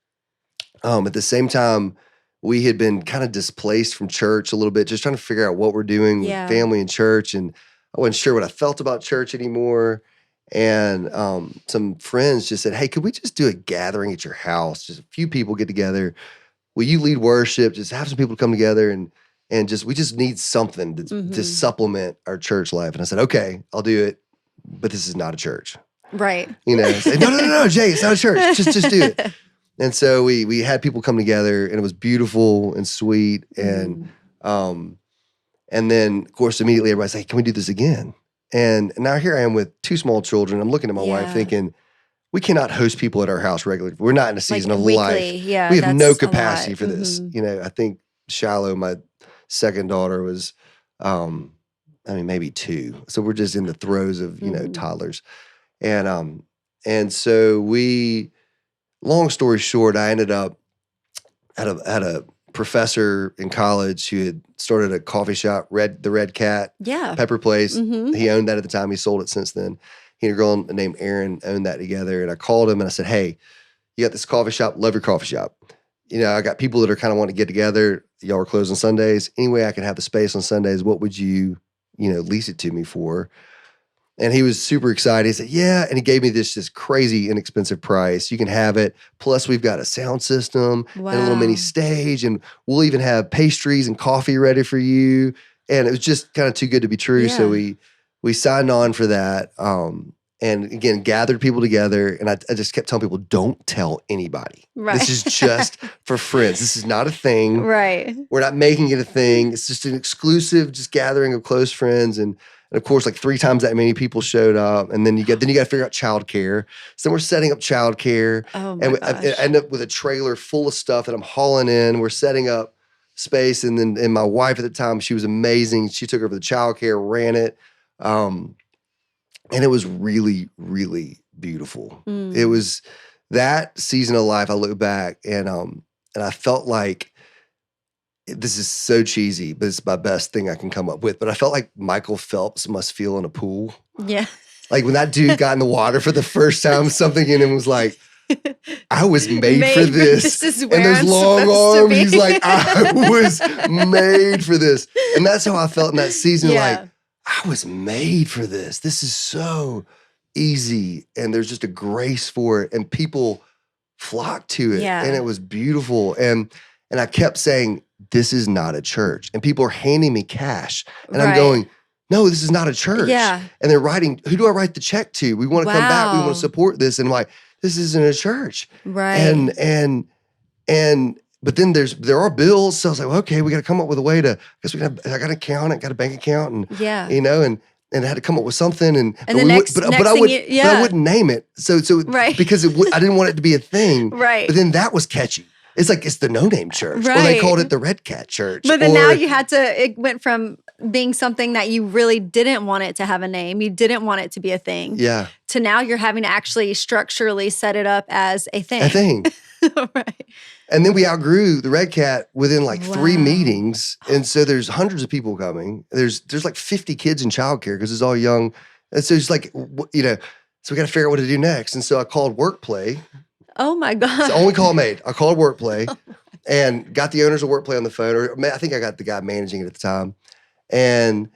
At the same time, we had been kind of displaced from church a little bit, just trying to figure out what we're doing with family and church. And I wasn't sure what I felt about church anymore. And some friends just said, hey, could we just do a gathering at your house? Just a few people get together. Will you lead worship? Just have some people come together and we just need something to supplement our church life. And I said, okay, I'll do it. But this is not a church.
Right.
Say, no, Jay, it's not a church. Just do it. And so we had people come together, and it was beautiful and sweet. And then, of course, immediately everybody's like, can we do this again? And now here I am with 2 small children. I'm looking at my wife thinking, we cannot host people at our house regularly. We're not in a season of
weekly,
life.
Yeah,
we have no capacity for this. I think Shiloh, my second daughter, was maybe 2. So we're just in the throes of, toddlers. And so long story short, I ended up had a professor in college who had started a coffee shop, the Red Cat, Pepper Place. He owned that at the time. He sold it since then. He and a girl named Erin owned that together. And I called him and I said, hey, you got this coffee shop, love your coffee shop. I got people that are kind of wanting to get together. Y'all are closed on Sundays. Anyway, I can have the space on Sundays. What would you, lease it to me for? And he was super excited. He said, yeah. And he gave me this crazy inexpensive price. You can have it. Plus we've got a sound system and a little mini stage, and we'll even have pastries and coffee ready for you. And it was just kind of too good to be true.
Yeah.
So we signed on for that. And again, gathered people together. And I just kept telling people, don't tell anybody.
Right.
This is just for friends. This is not a thing.
Right.
We're not making it a thing. It's just an exclusive, just gathering of close friends. And of course, like 3 times that many people showed up. And then you got to figure out childcare. So we're setting up childcare.
Oh my
and
gosh.
I end up with a trailer full of stuff that I'm hauling in. We're setting up space. And my wife at the time, she was amazing. She took over the childcare, ran it. And it was really, really beautiful. It was that season of life. I look back and I felt like, this is so cheesy, but it's my best thing I can come up with. But I felt like Michael Phelps must feel in a pool.
Yeah.
Like when that dude got in the water for the first time, something in him was like, I was made for this.
This is
And
where
those
I'm
long
supposed to
arms,
be.
he's like, I was made for this. And that's how I felt in that season.
Yeah.
Like, I was made for this. This is so easy. And there's just a grace for it. And people flocked to it.
Yeah.
And it was beautiful. And I kept saying, this is not a church. And people are handing me cash. And I'm going, no, this is not a church.
Yeah.
And they're writing, who do I write the check to? We want to come back. We want
Wow.
to support this. And I'm like, this isn't a church.
Right.
But then there are bills. So I was like, well, okay, we got to come up with a way to, I got an account, got a bank account, and
Yeah.
and I had to come up with something. And
the next
but
thing
I wouldn't name it. So
Right.
because I didn't want it to be a thing.
Right.
But then that was catchy. It's like, it's the no-name church. Or they
Right.
called it the Red Cat Church.
But then now it went from being something that you really didn't want it to have a name, you didn't want it to be a thing,
yeah,
to now you're having to actually structurally set it up as a thing.
a thing.
Right.
And then we outgrew the Red Cat within like 3
Wow.
meetings. And so there's hundreds of people coming. There's like 50 kids in childcare because it's all young. And so it's like, so we got to figure out what to do next. And so I called Workplay.
Oh my God.
It's the only call made. I called Workplay and got the owners of Workplay on the phone. Or I think I got the guy managing it at the time. And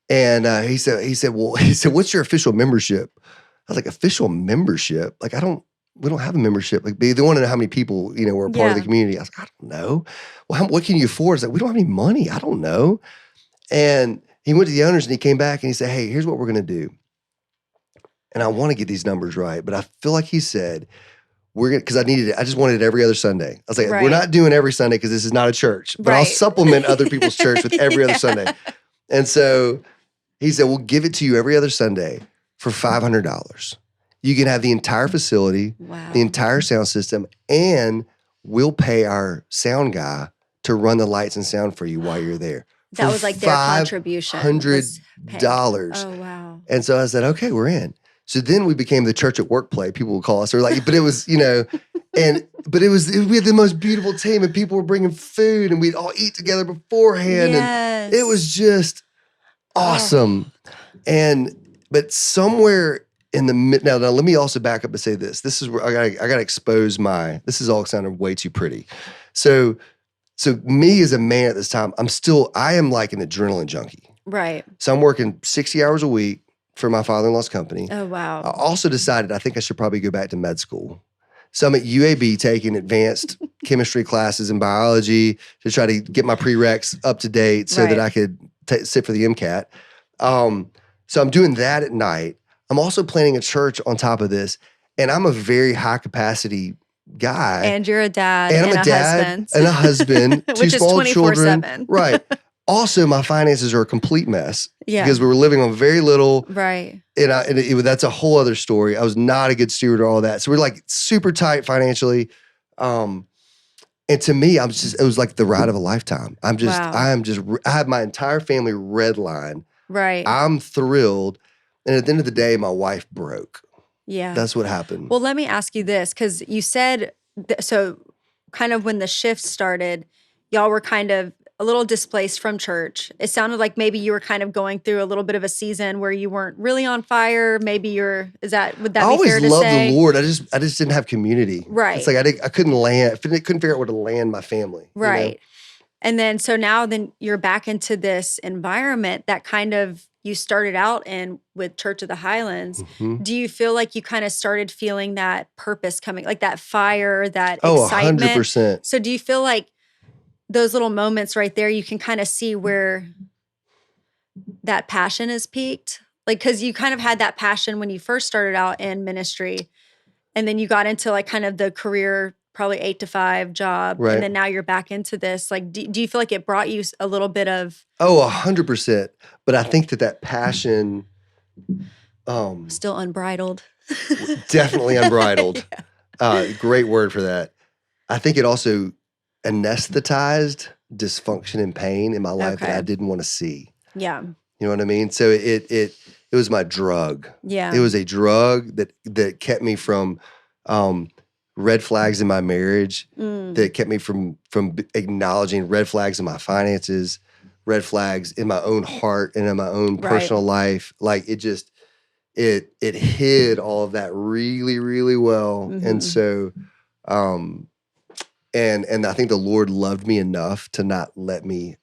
he said, what's your official membership? I was like, official membership? Like, we don't have a membership. Like, they want to know how many people, were a part of the community. I was like, I don't know. Well, what can you afford? It's like, we don't have any money. I don't know. And he went to the owners and he came back and he said, hey, here's what we're going to do. And I want to get these numbers right, but I feel like he said, because I just wanted it every other Sunday. I was like,
Right.
we're not doing every Sunday because this is not a church, but I'll
Right.
supplement other people's church with every other
Yeah.
Sunday. And so he said, we'll give it to you every other Sunday for $500. You can have the entire facility,
Wow.
the entire sound system, and we'll pay our sound guy to run the lights and sound for you while you're there.
That
For
was like their contribution. was paid.
$500.
Oh, wow.
And so I said, okay, we're in. So then we became the church at Workplay. People would call us. Or like, but it was, we had the most beautiful team, and people were bringing food, and we'd all eat together beforehand.
Yes.
And it was just awesome. But somewhere in the mid, now let me also back up and say this. This is where I got to expose this is all sounding way too pretty. So me as a man at this time, I am like an adrenaline junkie.
Right.
So I'm working 60 hours a week for my father-in-law's company.
Oh, wow.
I also decided I think I should probably go back to med school. So I'm at UAB taking advanced chemistry classes and biology to try to get my prereqs up to date so that I could sit for the MCAT. So I'm doing that at night. I'm also planning a church on top of this. And I'm a very high capacity guy.
And you're a dad
And I'm a dad
husband.
and a husband, two
Which is
small children.
24/7.
Right. Also, my finances are a complete mess
Yeah.
because we were living on very little.
Right.
And that's a whole other story. I was not a good steward of all that. So we're like super tight financially. And to me, it was like the ride of a lifetime.
Wow.
I have my entire family red line.
Right.
I'm thrilled. And at the end of the day, my wife broke.
Yeah.
That's what happened.
Well, let me ask you this, because you said, so kind of when the shift started, y'all were kind of a little displaced from church. It sounded like maybe you were kind of going through a little bit of a season where you weren't really on fire. Maybe would that
I
be fair
always
to
loved
say?
the Lord. I just didn't have community.
Right.
It's like I couldn't figure out where to land my family. you know?
Right. And then, so now then you're back into this environment that kind of you started out in with Church of the Highlands.
Mhm.
Do you feel like you kind of started feeling that purpose coming, like that fire, that
Oh,
excitement?
100%.
So do you feel like those little moments right there, you can kind of see where that passion is peaked? Like, because you kind of had that passion when you first started out in ministry, and then you got into like kind of the career, probably 8 to 5 job.
Right.
And then now you're back into this. Like, do you feel like it brought you a little bit of
Oh, 100%. But I think that passion,
still unbridled?
definitely unbridled.
Yeah.
Great word for that. I think it also anesthetized dysfunction and pain in my life that I
Okay.
didn't want to see.
Yeah.
You know what I mean? So it was my drug.
Yeah.
It was a drug that kept me from red flags in my marriage, that kept me from acknowledging red flags in my finances, red flags in my own heart and in my own personal life. Like it just it hid all of that really, really well. And so and I think the Lord loved me enough to not let me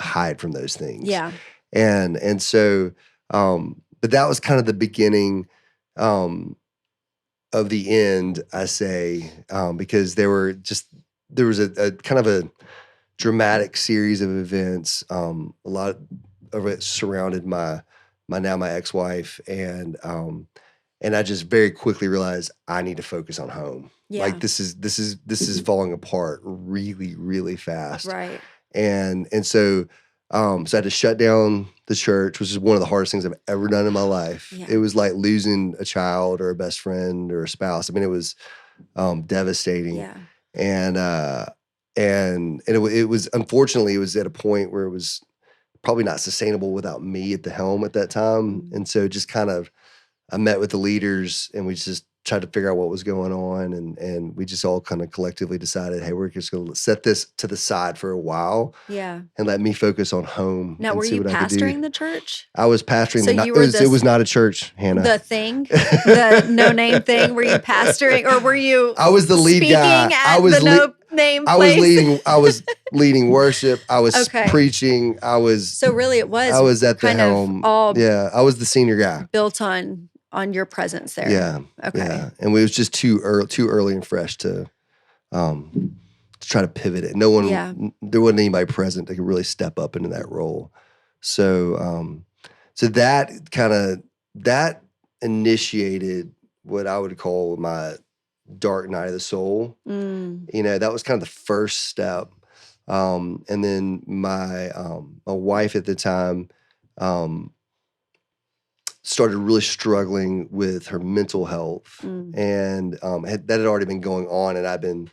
hide from those things.
Yeah.
And so but that was kind of the beginning of the end, I say, because there was a kind of a dramatic series of events. A lot of it surrounded my ex-wife, and I just very quickly realized I need to focus on home.
Yeah.
Like this is falling apart really, really fast.
Right.
And so I had to shut down the church, which is one of the hardest things I've ever done in my life.
Yeah.
It was like losing a child or a best friend or a spouse. I mean, it was devastating.
Yeah.
And it was, unfortunately, it was at a point where it was probably not sustainable without me at the helm at that time. And so just kind of, I met with the leaders and we just tried to figure out what was going on. And we just all kind of collectively decided, hey, we're just going to set this to the side for a while.
Yeah.
And let me focus on home.
Now,
and
were
see
you
what I could do.
pastoring the church?
I was pastoring.
So you were
it was not a church, Hannah.
The thing, the no name thing. Were you pastoring, or were you?
I was the lead guy.
At the no name place?
I was leading worship. I was
Okay.
preaching.
So really, it was.
I was at the
kind
helm.
Of all
Yeah, I was the senior guy.
built on your presence there.
Yeah.
Okay.
Yeah. And it was just too early and fresh to try to pivot it. No one.
Yeah.
There wasn't anybody present that could really step up into that role. So so that initiated what I would call my dark night of the soul. You know, that was kind of the first step. And then my wife at the time started really struggling with her mental health, and that had already been going on, and I'd been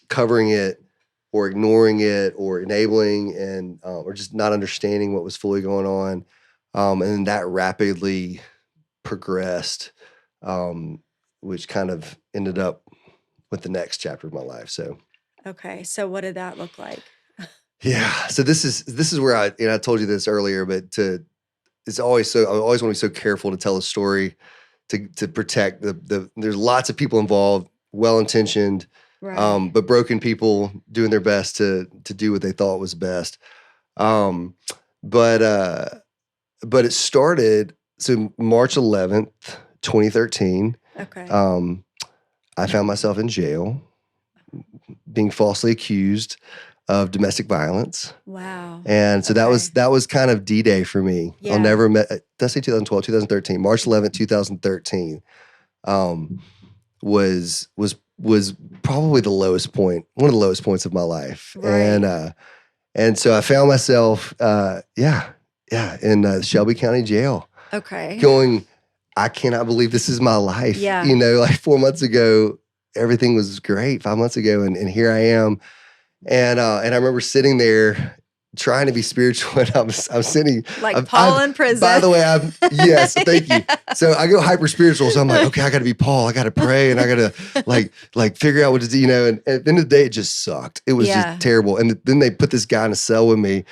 covering it or ignoring it or enabling and or just not understanding what was fully going on. And then that rapidly progressed, which kind of ended up with the next chapter of my life. So,
okay. So what did that look like?
yeah. So this is where I told you this earlier, but I always want to be so careful to tell a story to protect there's lots of people involved, well-intentioned,
Right.
but broken people doing their best to do what they thought was best. But it started, so March 11th, 2013.
Okay.
I found myself in jail, being falsely accused of domestic violence.
Wow.
And so that was kind of D-Day for me.
Yeah.
I'll never did I say 2012, 2013, March 11th, 2013, was probably the lowest point, one of the lowest points of my life.
Right.
And so I found myself, in Shelby County Jail.
Okay.
Going, I cannot believe this is my life.
Yeah.
You know, like 4 months ago, everything was great. 5 months ago, and here I am. And I remember sitting there trying to be spiritual, and I'm sitting
like Paul in prison.
By the way, yes, thank you. So I go hyper spiritual. So I'm like, okay, I got to be Paul. I got to pray, and I got to like figure out what to do. You know, and at the end of the day, it just sucked. It was just terrible. And then they put this guy in a cell with me,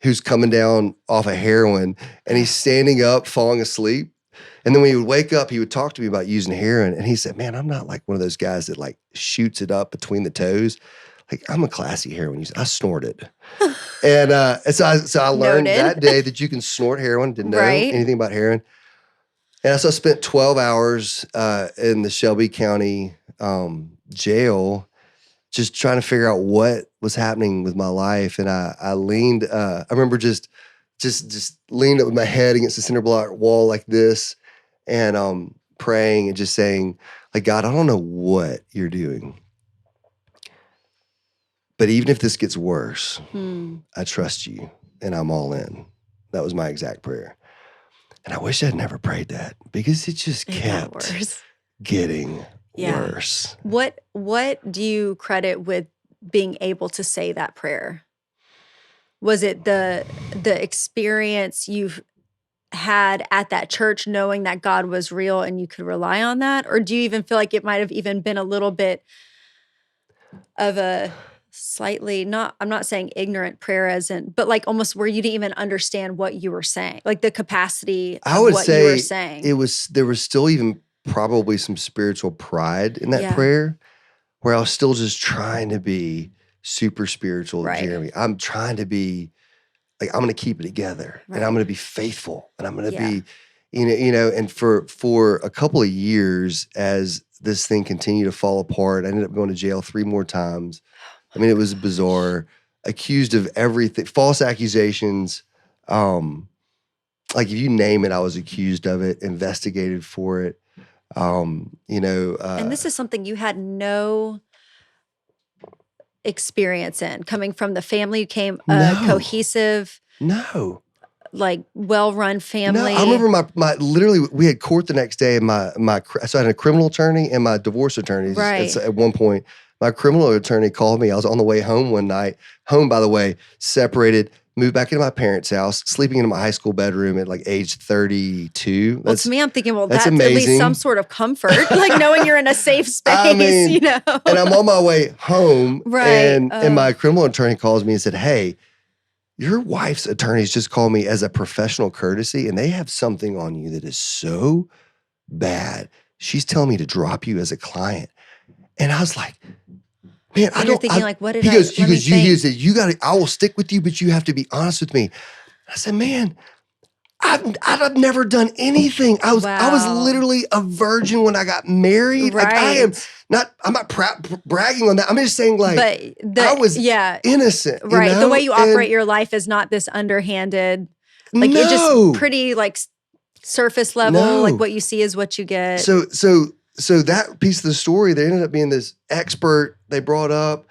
who's coming down off of heroin, and he's standing up, falling asleep. And then when he would wake up, he would talk to me about using heroin. And he said, man, I'm not like one of those guys that like shoots it up between the toes. like, I'm a classy heroin user. I snorted. And so I learned
Noted.
that day that you can snort heroin. Didn't know
Right.
anything about heroin. And so I spent 12 hours in the Shelby County jail just trying to figure out what was happening with my life. And I leaned, I remember just leaned up with my head against the cinder block wall like this and praying and just saying, like, God, I don't know what you're doing. But even if this gets worse, I trust you and I'm all in. That was my exact prayer. And I wish I'd never prayed that because it just kept getting worse.
What do you credit with being able to say that prayer? Was it the experience you've had at that church knowing that God was real and you could rely on that? Or do you even feel like it might have even been a little bit of a slightly, I'm not saying ignorant prayer as in, but like almost where you didn't even understand what you were saying, like the capacity of what you were saying?
There was still even probably some spiritual pride in that prayer where I was still just trying to be super spiritual, Jeremy. I'm trying to be like, I'm going to keep it together and I'm going to be faithful and I'm going to be, and for a couple of years as this thing continued to fall apart, I ended up going to jail 3 more times. I mean, it was bizarre, accused of everything, false accusations. Like if you name it, I was accused of it, investigated for it. And
this is something you had no experience in, coming from the family. You came cohesive, like well-run family.
No, I remember my literally we had court the next day, and so I had a criminal attorney and my divorce attorney. At one point, my criminal attorney called me. I was on the way home one night. Home, by the way, separated. Moved back into my parents' house, sleeping in my high school bedroom at like age 32.
Well, to me, I'm thinking, that's
amazing.
At least some sort of comfort, like knowing you're in a safe space,
And I'm on my way home, and my criminal attorney calls me and said, "Hey, your wife's attorneys just called me as a professional courtesy, and they have something on you that is so bad. She's telling me to drop you as a client." And I was like, man,
you're thinking like, what did
he goes, he said, you got to, I will stick with you, but you have to be honest with me. I said, man, I've never done anything. I was literally a virgin when I got married. Like I'm not bragging on that. I'm just saying like, I was innocent.
Right.
You know?
The way you operate your life is not this underhanded, like it's just pretty like surface level. Like what you see is what you get.
So that piece of the story, they ended up being this expert they brought all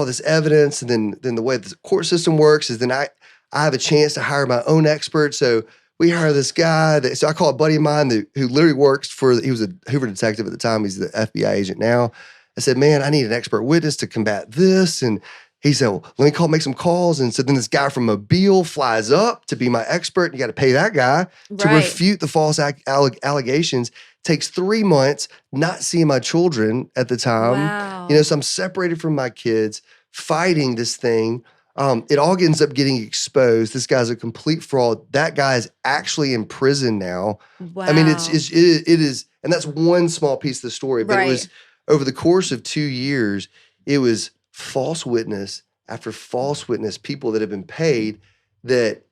this evidence. And then the way the court system works is then I have a chance to hire my own expert. So we hire this guy so I call a buddy of mine who literally works he was a Hoover detective at the time. He's the FBI agent now. I said, man, I need an expert witness to combat this. And he said, well, let me make some calls. And so then this guy from Mobile flies up to be my expert. You got to pay that guy to refute the false allegations. Takes 3 months, not seeing my children at the time.
Wow.
So I'm separated from my kids, fighting this thing. It all ends up getting exposed. This guy's a complete fraud. That guy is actually in prison now.
Wow.
I mean, it is, and that's one small piece of the story. But it was over the course of 2 years, it was false witness after false witness, people that have been paid that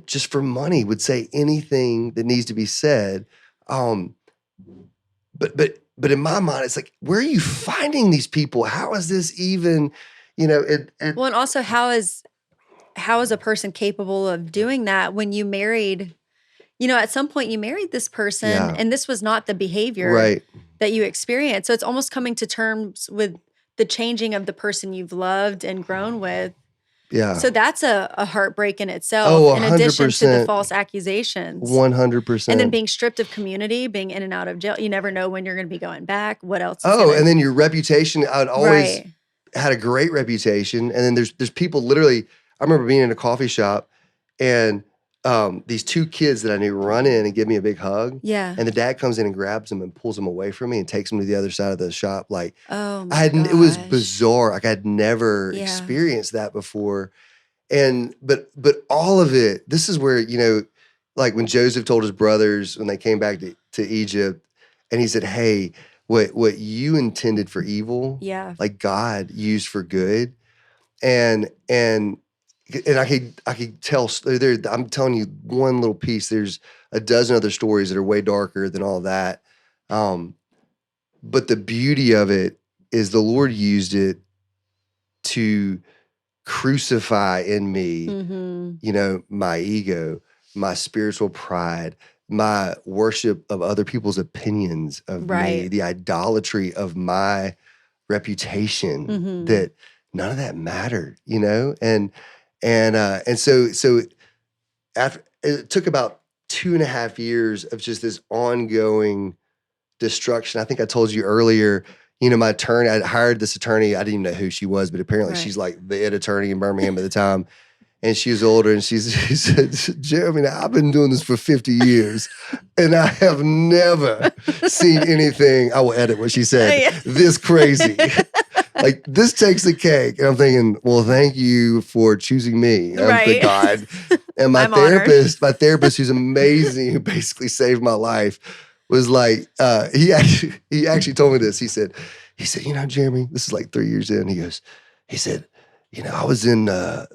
just for money would say anything that needs to be said. But in my mind, it's like, where are you finding these people? How is this even,
well, and also how is a person capable of doing that when you married, at some point you married this person and this was not the behavior that you experienced. So it's almost coming to terms with the changing of the person you've loved and grown with.
Yeah.
So that's a heartbreak in itself, in addition to the false accusations.
100%.
And then being stripped of community, being in and out of jail. You never know when you're going to be going back. What else?
And then your reputation. I'd always had a great reputation. And then there's people literally, I remember being in a coffee shop and these 2 kids that I knew run in and give me a big hug.
Yeah.
And the dad comes in and grabs them and pulls them away from me and takes them to the other side of the shop. Like, it was bizarre. Like I'd never experienced that before. But all of it, this is where, like when Joseph told his brothers when they came back to Egypt and he said, hey, what you intended for evil,
Yeah.
like God used for good. And I could tell there. I'm telling you one little piece. There's a dozen other stories that are way darker than all that. But the beauty of it is the Lord used it to crucify in me, my ego, my spiritual pride, my worship of other people's opinions of me, the idolatry of my reputation, that none of that mattered, and so after it took about 2.5 years of just this ongoing destruction. I think I told you earlier, my attorney, I hired this attorney. I didn't even know who she was, but apparently she's like the head attorney in Birmingham at the time. And she was older, and she said, Jeremy, I've been doing this for 50 years, and I have never seen anything, I will edit what she said, this crazy. Like, this takes the cake. And I'm thinking, well, thank you for choosing me. I'm the God. And my therapist, who's amazing, who basically saved my life, was like, he actually told me this. He said, Jeremy, this is like 3 years in. He said, I was in the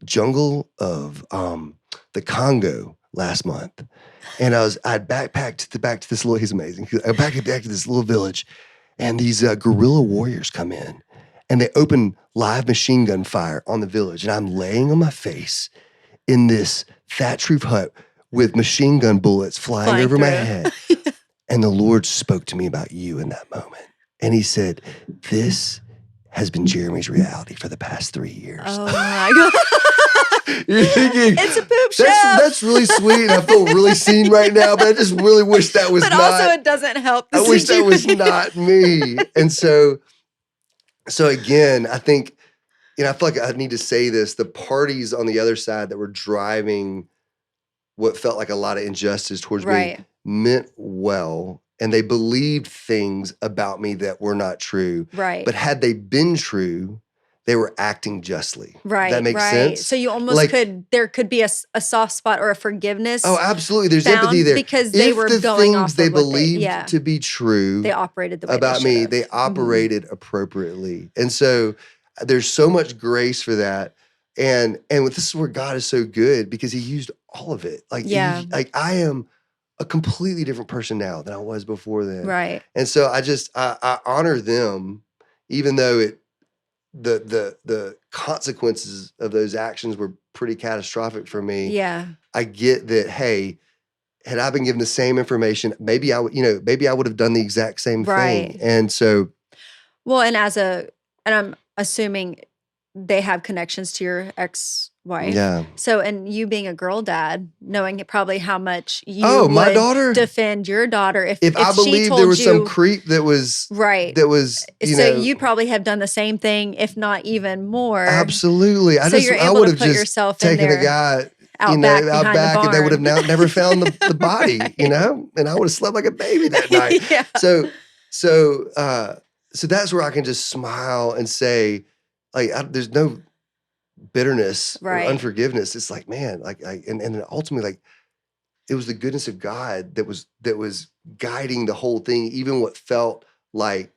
jungle of the Congo last month, and I'd backpacked back to this little. He's amazing. I backpacked back to this little village, and these guerrilla warriors come in, and they open live machine gun fire on the village, and I'm laying on my face in this thatch roof hut with machine gun bullets flying over my head, and the Lord spoke to me about you in that moment, and He said, "This has been Jeremy's reality for the past 3 years."
Oh my God.
You're thinking,
it's a poop show.
That's really sweet. And I feel really seen right now, but I just really wish that was
but also it doesn't help the
I wish that was not me. And so again, I think, I feel like I need to say this. The parties on the other side that were driving what felt like a lot of injustice towards me meant well. And they believed things about me that were not true.
Right.
But had they been true, they were acting justly.
Right.
That makes sense?
So you almost there could be a soft spot or a forgiveness.
Oh, absolutely. There's empathy there.
Because they were going off of
they believed to be true
they operated the way
about
me.
They operated appropriately. And so there's so much grace for that. And this is where God is so good, because He used all of it. Like, I am a completely different person now than I was before then.
Right.
And so I honor them, even though the consequences of those actions were pretty catastrophic for me.
Yeah. I
get that, hey, had I been given the same information, maybe I would have done the exact same thing. And so,
well, and I'm assuming they have connections to your ex-wife.
Yeah.
So, and you being a girl dad, knowing probably how much you
my daughter,
defend your daughter if
I believe there was some creep that was that was
you probably have done the same thing, if not even more.
Absolutely.
I would have just taken
the guy
out back,
and they would have never found the body, and I would have slept like a baby that night.
Yeah.
So that's where I can just smile and say, like, there's no bitterness or unforgiveness. It's like, man, and ultimately, like, it was the goodness of God that was guiding the whole thing, even what felt like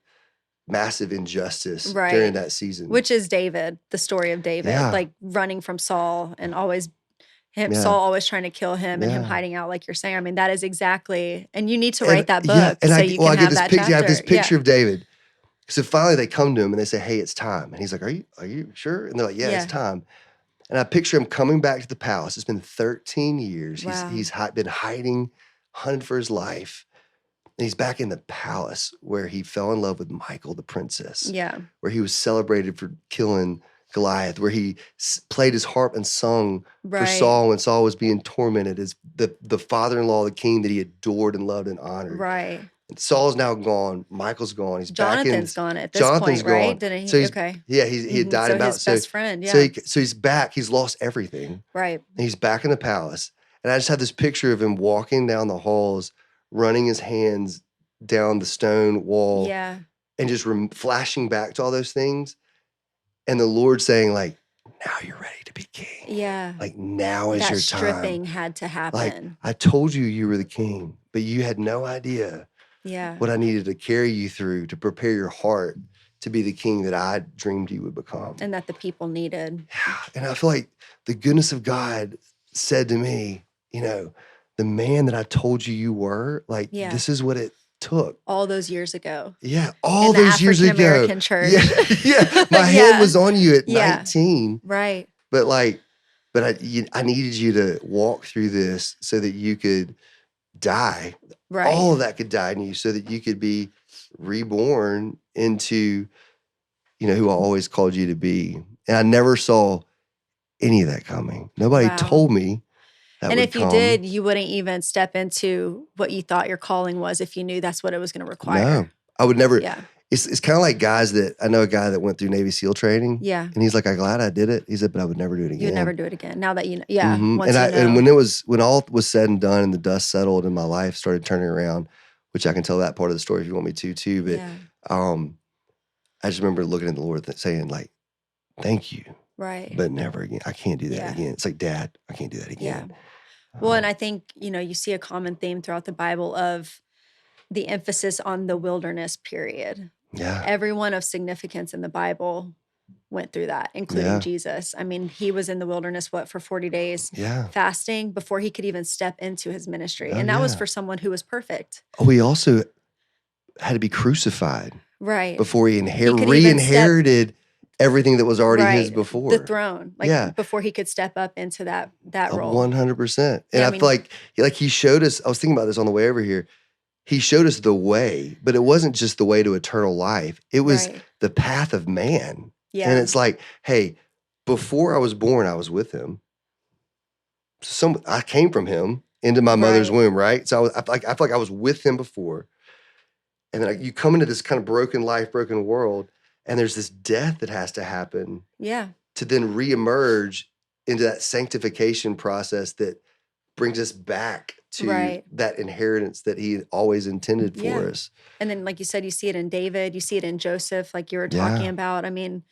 massive injustice during that season.
Which is David, the story of David, like running from Saul and Saul always trying to kill him and him hiding out, like you're saying. I mean, that is exactly, and you need to write that book
and
so
you
can have that chapter.
I have this picture of David. So finally they come to him and they say, hey, it's time. And he's like, are you sure? And they're like, yeah, it's time. And I picture him coming back to the palace. It's been 13 years.
Wow.
He's been hiding, hunting for his life. And he's back in the palace where he fell in love with Michal, the princess.
Yeah.
Where he was celebrated for killing Goliath, where he played his harp and sung for Saul when Saul was being tormented as the father-in-law of the king that he adored and loved and honored.
Right.
And Saul's now gone. Michal's gone. He's
Jonathan's gone at this
Jonathan's
point, right?
gone.
Didn't he?
So he had died
so
about
his best friend. Yeah.
So he's back. He's lost everything.
Right.
And he's back in the palace. And I just have this picture of him walking down the halls, running his hands down the stone wall.
Yeah.
And just flashing back to all those things. And the Lord saying, like, now you're ready to be king.
Yeah.
Like, now is your time.
That stripping had to happen.
Like, I told you were the king, but you had no idea
Yeah.
what I needed to carry you through to prepare your heart to be the king that I dreamed you would become.
And that the people needed.
Yeah. And I feel like the goodness of God said to me, the man that I told you were, like,
Yeah.
this is what it took.
All those years ago.
Yeah. All
In the
those years ago.
African-American church.
Yeah. Yeah. My
Yeah.
hand was on you at
Yeah.
19.
Right.
But I needed you to walk through this so that you could die.
Right.
All of that could die in you so that you could be reborn into, who I always called you to be. And I never saw any of that coming. Nobody
Wow.
told me that
And
would
if you
come.
did, you wouldn't even step into what you thought your calling was if you knew that's what it was going to require.
No, I would never.
Yeah.
It's kind of like guys that, I know a guy that went through Navy SEAL training.
Yeah.
And he's like, I'm glad I did it. He said, but I would never do it again.
You would never do it again. Now that you know. Yeah.
Mhm.
Once
And
you know.
and when all was said and done and the dust settled and my life started turning around, which I can tell that part of the story if you want me to too. But
Yeah.
I just remember looking at the Lord saying, like, thank you,
Right.
but never again. I can't do that
Yeah.
again. It's like, Dad, I can't do that again.
Well, and I think, you see a common theme throughout the Bible of the emphasis on the wilderness period.
Yeah.
Everyone of significance in the Bible went through that, including
Yeah.
Jesus. I mean, he was in the wilderness, for 40 days
Yeah.
fasting before he could even step into his ministry.
Oh,
And that was
yeah.
for someone who was perfect.
Oh, he also had to be crucified
Right.
before he
could even
re-inherited everything that was already his
Right.
before.
The throne. Like
Yeah.
before he could step up into that role.
100%. And
Yeah,
I feel like he showed us, I was thinking about this on the way over here. He showed us the way, but it wasn't just the way to eternal life. It was
Right.
the path of man.
Yeah.
And it's like, hey, before I was born, I was with him. I came from him into my mother's
Right.
womb, right? So I feel like I was with him before. And then you come into this kind of broken life, broken world, and there's this death that has to happen
Yeah.
to then reemerge into that sanctification process that brings us back to
Right.
that inheritance that he always intended for
Yeah.
us.
And then, like you said, you see it in David, you see it in Joseph, like you were
Yeah.
talking about. I mean,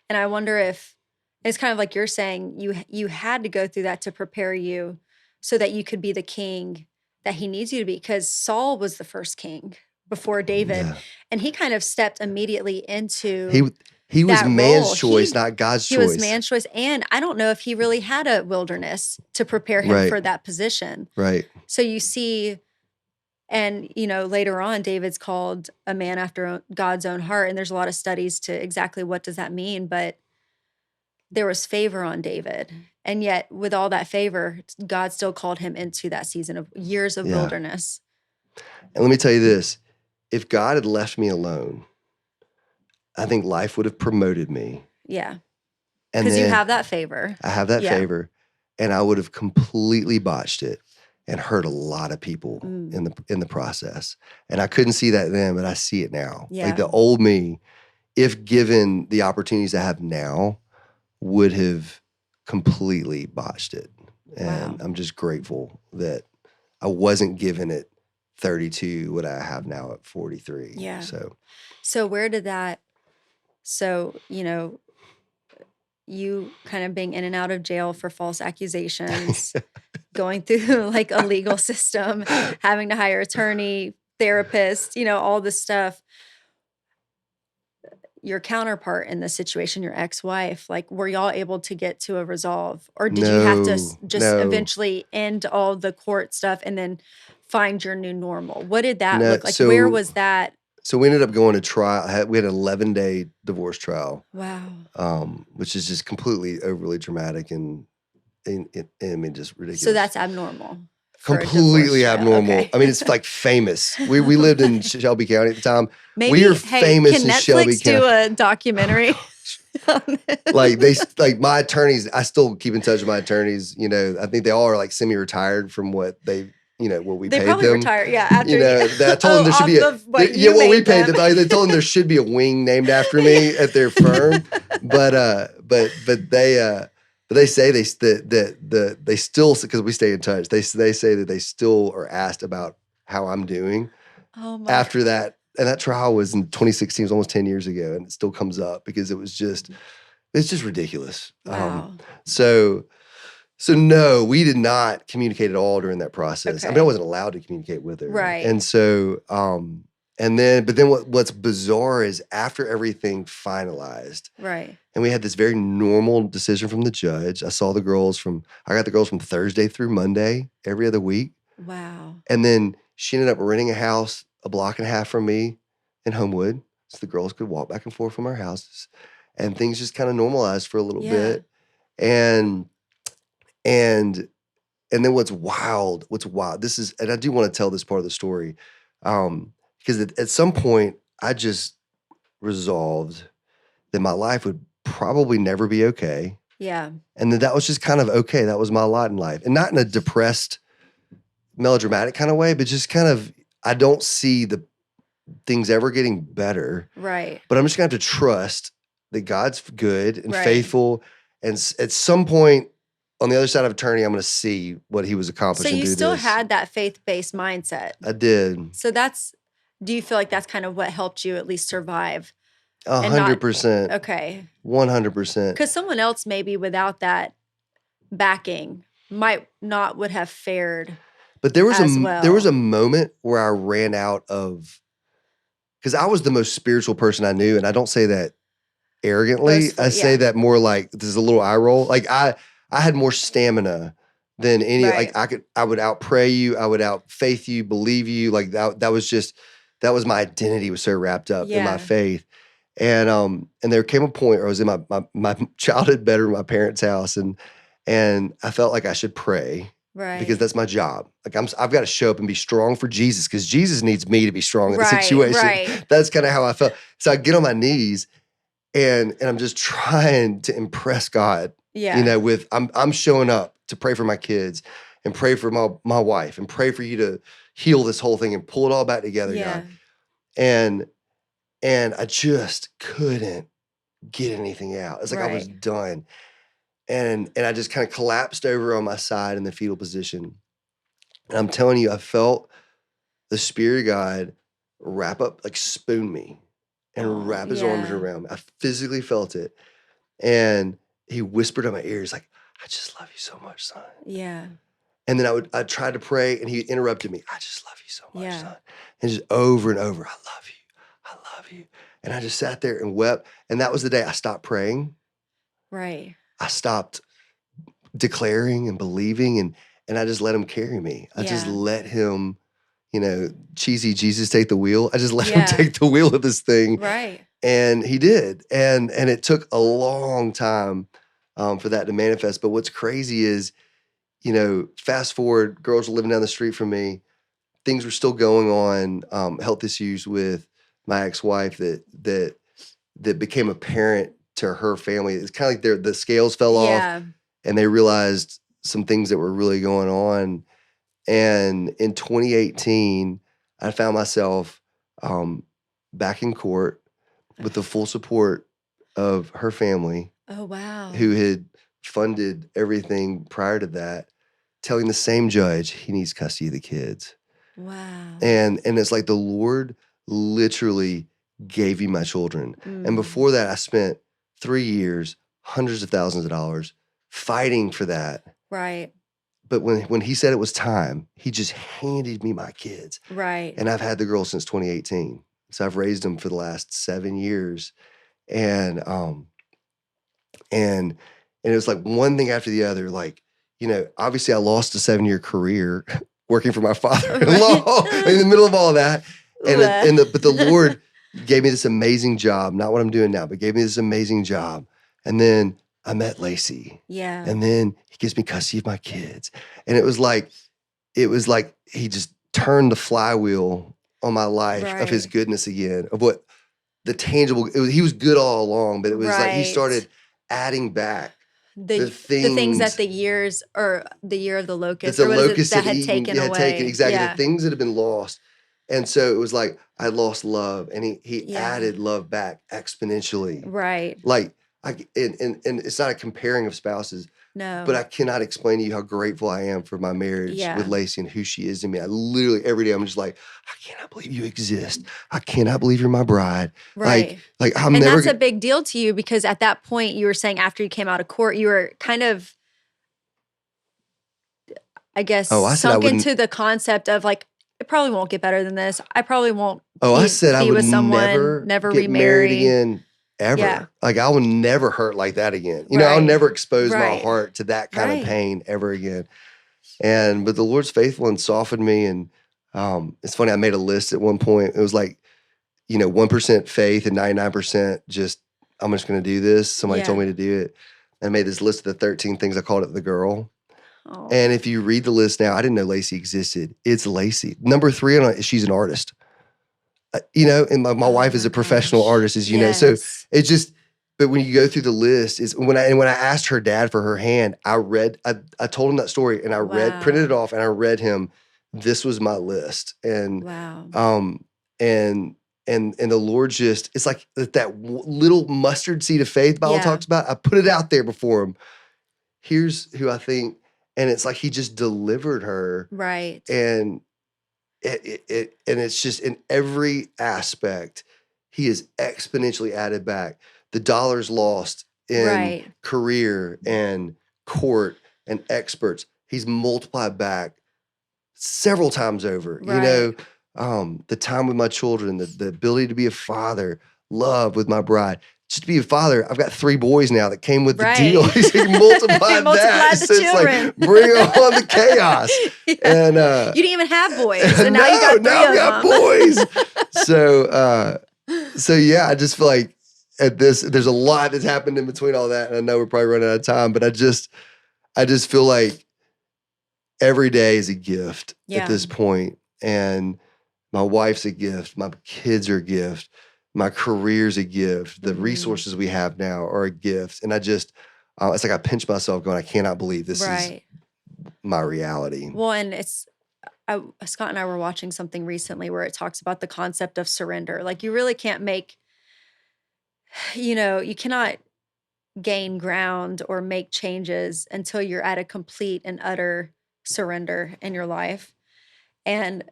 and I wonder if it's kind of like you're saying, you had to go through that to prepare you so that you could be the king that he needs you to be. Because Saul was the first king before David,
Yeah.
and he kind of stepped immediately into
He was
that
man's
role.
choice, not God's
he
choice.
was man's choice. And I don't know if he really had a wilderness to prepare him
Right.
for that position.
Right.
So you see, and later on, David's called a man after God's own heart, and there's a lot of studies to exactly what does that mean. But there was favor on David, and yet with all that favor, God still called him into that season of years of
Yeah.
wilderness.
And let me tell you this, if God had left me alone, I think life would have promoted me.
Yeah,
And
because you
then
have that favor.
I have that
Yeah.
favor, and I would have completely botched it and hurt a lot of people in the process. And I couldn't see that then, but I see it now.
Yeah.
Like the old me, if given the opportunities I have now, would have completely botched it. And
Wow.
I'm just grateful that I wasn't given at 32 what I have now at 43.
Yeah.
So
where did that? So you kind of being in and out of jail for false accusations, going through like a legal system, having to hire attorney, therapist, all this stuff. Your counterpart in this situation, your ex-wife, like, were y'all able to get to a resolve, or did you have to just
No.
eventually end all the court stuff and then find your new normal? What did that
No,
look like?
so-
Where was that?
So we ended up going to trial. We had an 11-day divorce trial,
Wow.
which is just completely overly dramatic and I mean, just ridiculous.
So that's abnormal. for a
completely
divorce trial.
abnormal.
Okay.
I mean, it's like famous. We lived in Shelby County at the time.
Maybe,
we are
hey,
famous
can
in
Netflix
Shelby
do
County.
a documentary?
Like my attorneys, I still keep in touch with my attorneys. I think they all are like semi-retired from what they, what we
They
paid
probably
them.
retire. Yeah, after
I told them there should be
off of what you
what we
made
paid
them.
them. They told them there should be a wing named after me at their firm. But they say they still, because we stay in touch. They say that they still are asked about how I'm doing
Oh my.
after that. And that trial was in 2016, it was almost 10 years ago, and it still comes up because it's just ridiculous.
Wow.
So no, we did not communicate at all during that process. I mean,
Okay.
I wasn't allowed to communicate with her.
Right.
And so but then what's bizarre is after everything finalized,
Right.
and we had this very normal decision from the judge. I got the girls from Thursday through Monday every other week.
Wow.
And then she ended up renting a house a block and a half from me in Homewood, so the girls could walk back and forth from our houses, and things just kind of normalized for a little bit. And then what's wild, and I do want to tell this part of the story, because at some point I just resolved that my life would probably never be okay.
Yeah.
And that was just kind of okay. That was my lot in life. And not in a depressed, melodramatic kind of way, but just kind of, I don't see the things ever getting better.
Right.
But I'm just going to have to trust that God's good and faithful. And at some point on the other side of eternity, I'm going to see what he was accomplishing.
So you still had that faith-based mindset.
I did.
So do you feel like that's kind of what helped you at least survive?
100%.
Okay.
100%.
Because someone else maybe without that backing would have fared.
But there was a moment where I ran out of, because I was the most spiritual person I knew, and I don't say that arrogantly. I say that more like, this is a little eye roll. Like I had more stamina than any. Like I would out pray you, I would out faith you, believe you. Like that was my identity, was so wrapped up in my faith. And there came a point where I was in my childhood bedroom, my parents' house, and I felt like I should pray. Right. Because that's my job. Like I've got to show up and be strong for Jesus, because Jesus needs me to be strong in the situation. Right. That's kind of how I felt. So I get on my knees and I'm just trying to impress God. Yeah. You know, I'm showing up to pray for my kids and pray for my wife and pray for you to heal this whole thing and pull it all back together, God. And I just couldn't get anything out. It's like I was done. And I just kind of collapsed over on my side in the fetal position. And I'm telling you, I felt the Spirit of God spoon me and wrap his arms around me. I physically felt it. And he whispered in my ears, like, I just love you so much, son. Yeah. And then I tried to pray, and he interrupted me. I just love you so much, son. And just over and over, I love you. I love you. And I just sat there and wept. And that was the day I stopped praying. Right. I stopped declaring and believing, and I just let him carry me. I just let him, cheesy Jesus take the wheel. I just let him take the wheel of this thing. Right. And he did. And it took a long time for that to manifest. But what's crazy is, fast forward, girls were living down the street from me. Things were still going on, health issues with my ex-wife that became apparent to her family. It's kind of like the scales fell off, and they realized some things that were really going on. And in 2018, I found myself back in court with the full support of her family. Oh, wow. Who had funded everything prior to that, telling the same judge he needs custody of the kids. Wow. And it's like the Lord literally gave you my children. And before that, I spent 3 years, hundreds of thousands of dollars fighting for that. Right. But when he said it was time, he just handed me my kids. Right. And I've had the girls since 2018. So I've raised them for the last 7 years. And it was like one thing after the other. Like, obviously I lost a 7-year career working for my father-in-law in the middle of all of that. But the Lord gave me this amazing job, not what I'm doing now, but gave me this amazing job. And then I met Lacey. Yeah. And then he gives me custody of my kids. And it was like he just turned the flywheel on my life of his goodness again, of what the tangible, he was good all along, but it was like he started adding back the things that the year of the locust, that had taken away. Exactly. Yeah. The things that had been lost. And so it was like I lost love, and he added love back exponentially. Right. Like and it's not a comparing of spouses. No. But I cannot explain to you how grateful I am for my marriage with Lacey and who she is to me. I literally every day I'm just like, I cannot believe you exist. I cannot believe you're my bride. Right. Like I'm never. And that's a big deal to you, because at that point you were saying after you came out of court, you were kind of, I guess, sunk into the concept of like,
probably won't get better than this. I probably won't
I said I
be
would
with someone, never
get married
remarry.
again ever.
Yeah.
Like I will never hurt like that again. You know, I'll
Right.
never expose my
Right.
heart to that kind of
Right.
pain ever again. But the Lord's faithful and softened me. And it's funny, I made a list at one point. It was like, 1% faith and 99% just, I'm just going to do this. Somebody told me to do it. I made this list of the 13 things. I called it the girl.
Oh.
And if you read the list now, I didn't know Lacey existed. It's Lacey. Number 3 on it, she's an artist. And my wife is a professional artist, as you know. So it's just, but when you go through the list, is when I asked her dad for her hand, I told him that story, and I printed it off, and I read him, this was my list. And and the Lord just, it's like that little mustard seed of faith the Bible talks about. I put it out there before him. Here's who I think, and it's like he just delivered her.
Right.
And and it's just in every aspect, he is exponentially added back. The dollars lost in career and court and experts, he's multiplied back several times over.
Right.
The time with my children, the ability to be a father, love with my bride. Just to be a father, I've got 3 boys now that came with the deal. He's multiplied that.
The children.
It's like, bring on the chaos. And
you didn't even have boys, and now you got 3
now
of
I've got
them.
boys. So yeah, I just feel like there's a lot that's happened in between all that, and I know we're probably running out of time, but I just feel like every day is a gift at this point, and my wife's a gift, my kids are a gift. My career's a gift. The resources we have now are a gift. And I just, it's like I pinch myself going, I cannot believe this is my reality.
Well, and Scott and I were watching something recently where it talks about the concept of surrender. Like you really can't you cannot gain ground or make changes until you're at a complete and utter surrender in your life. And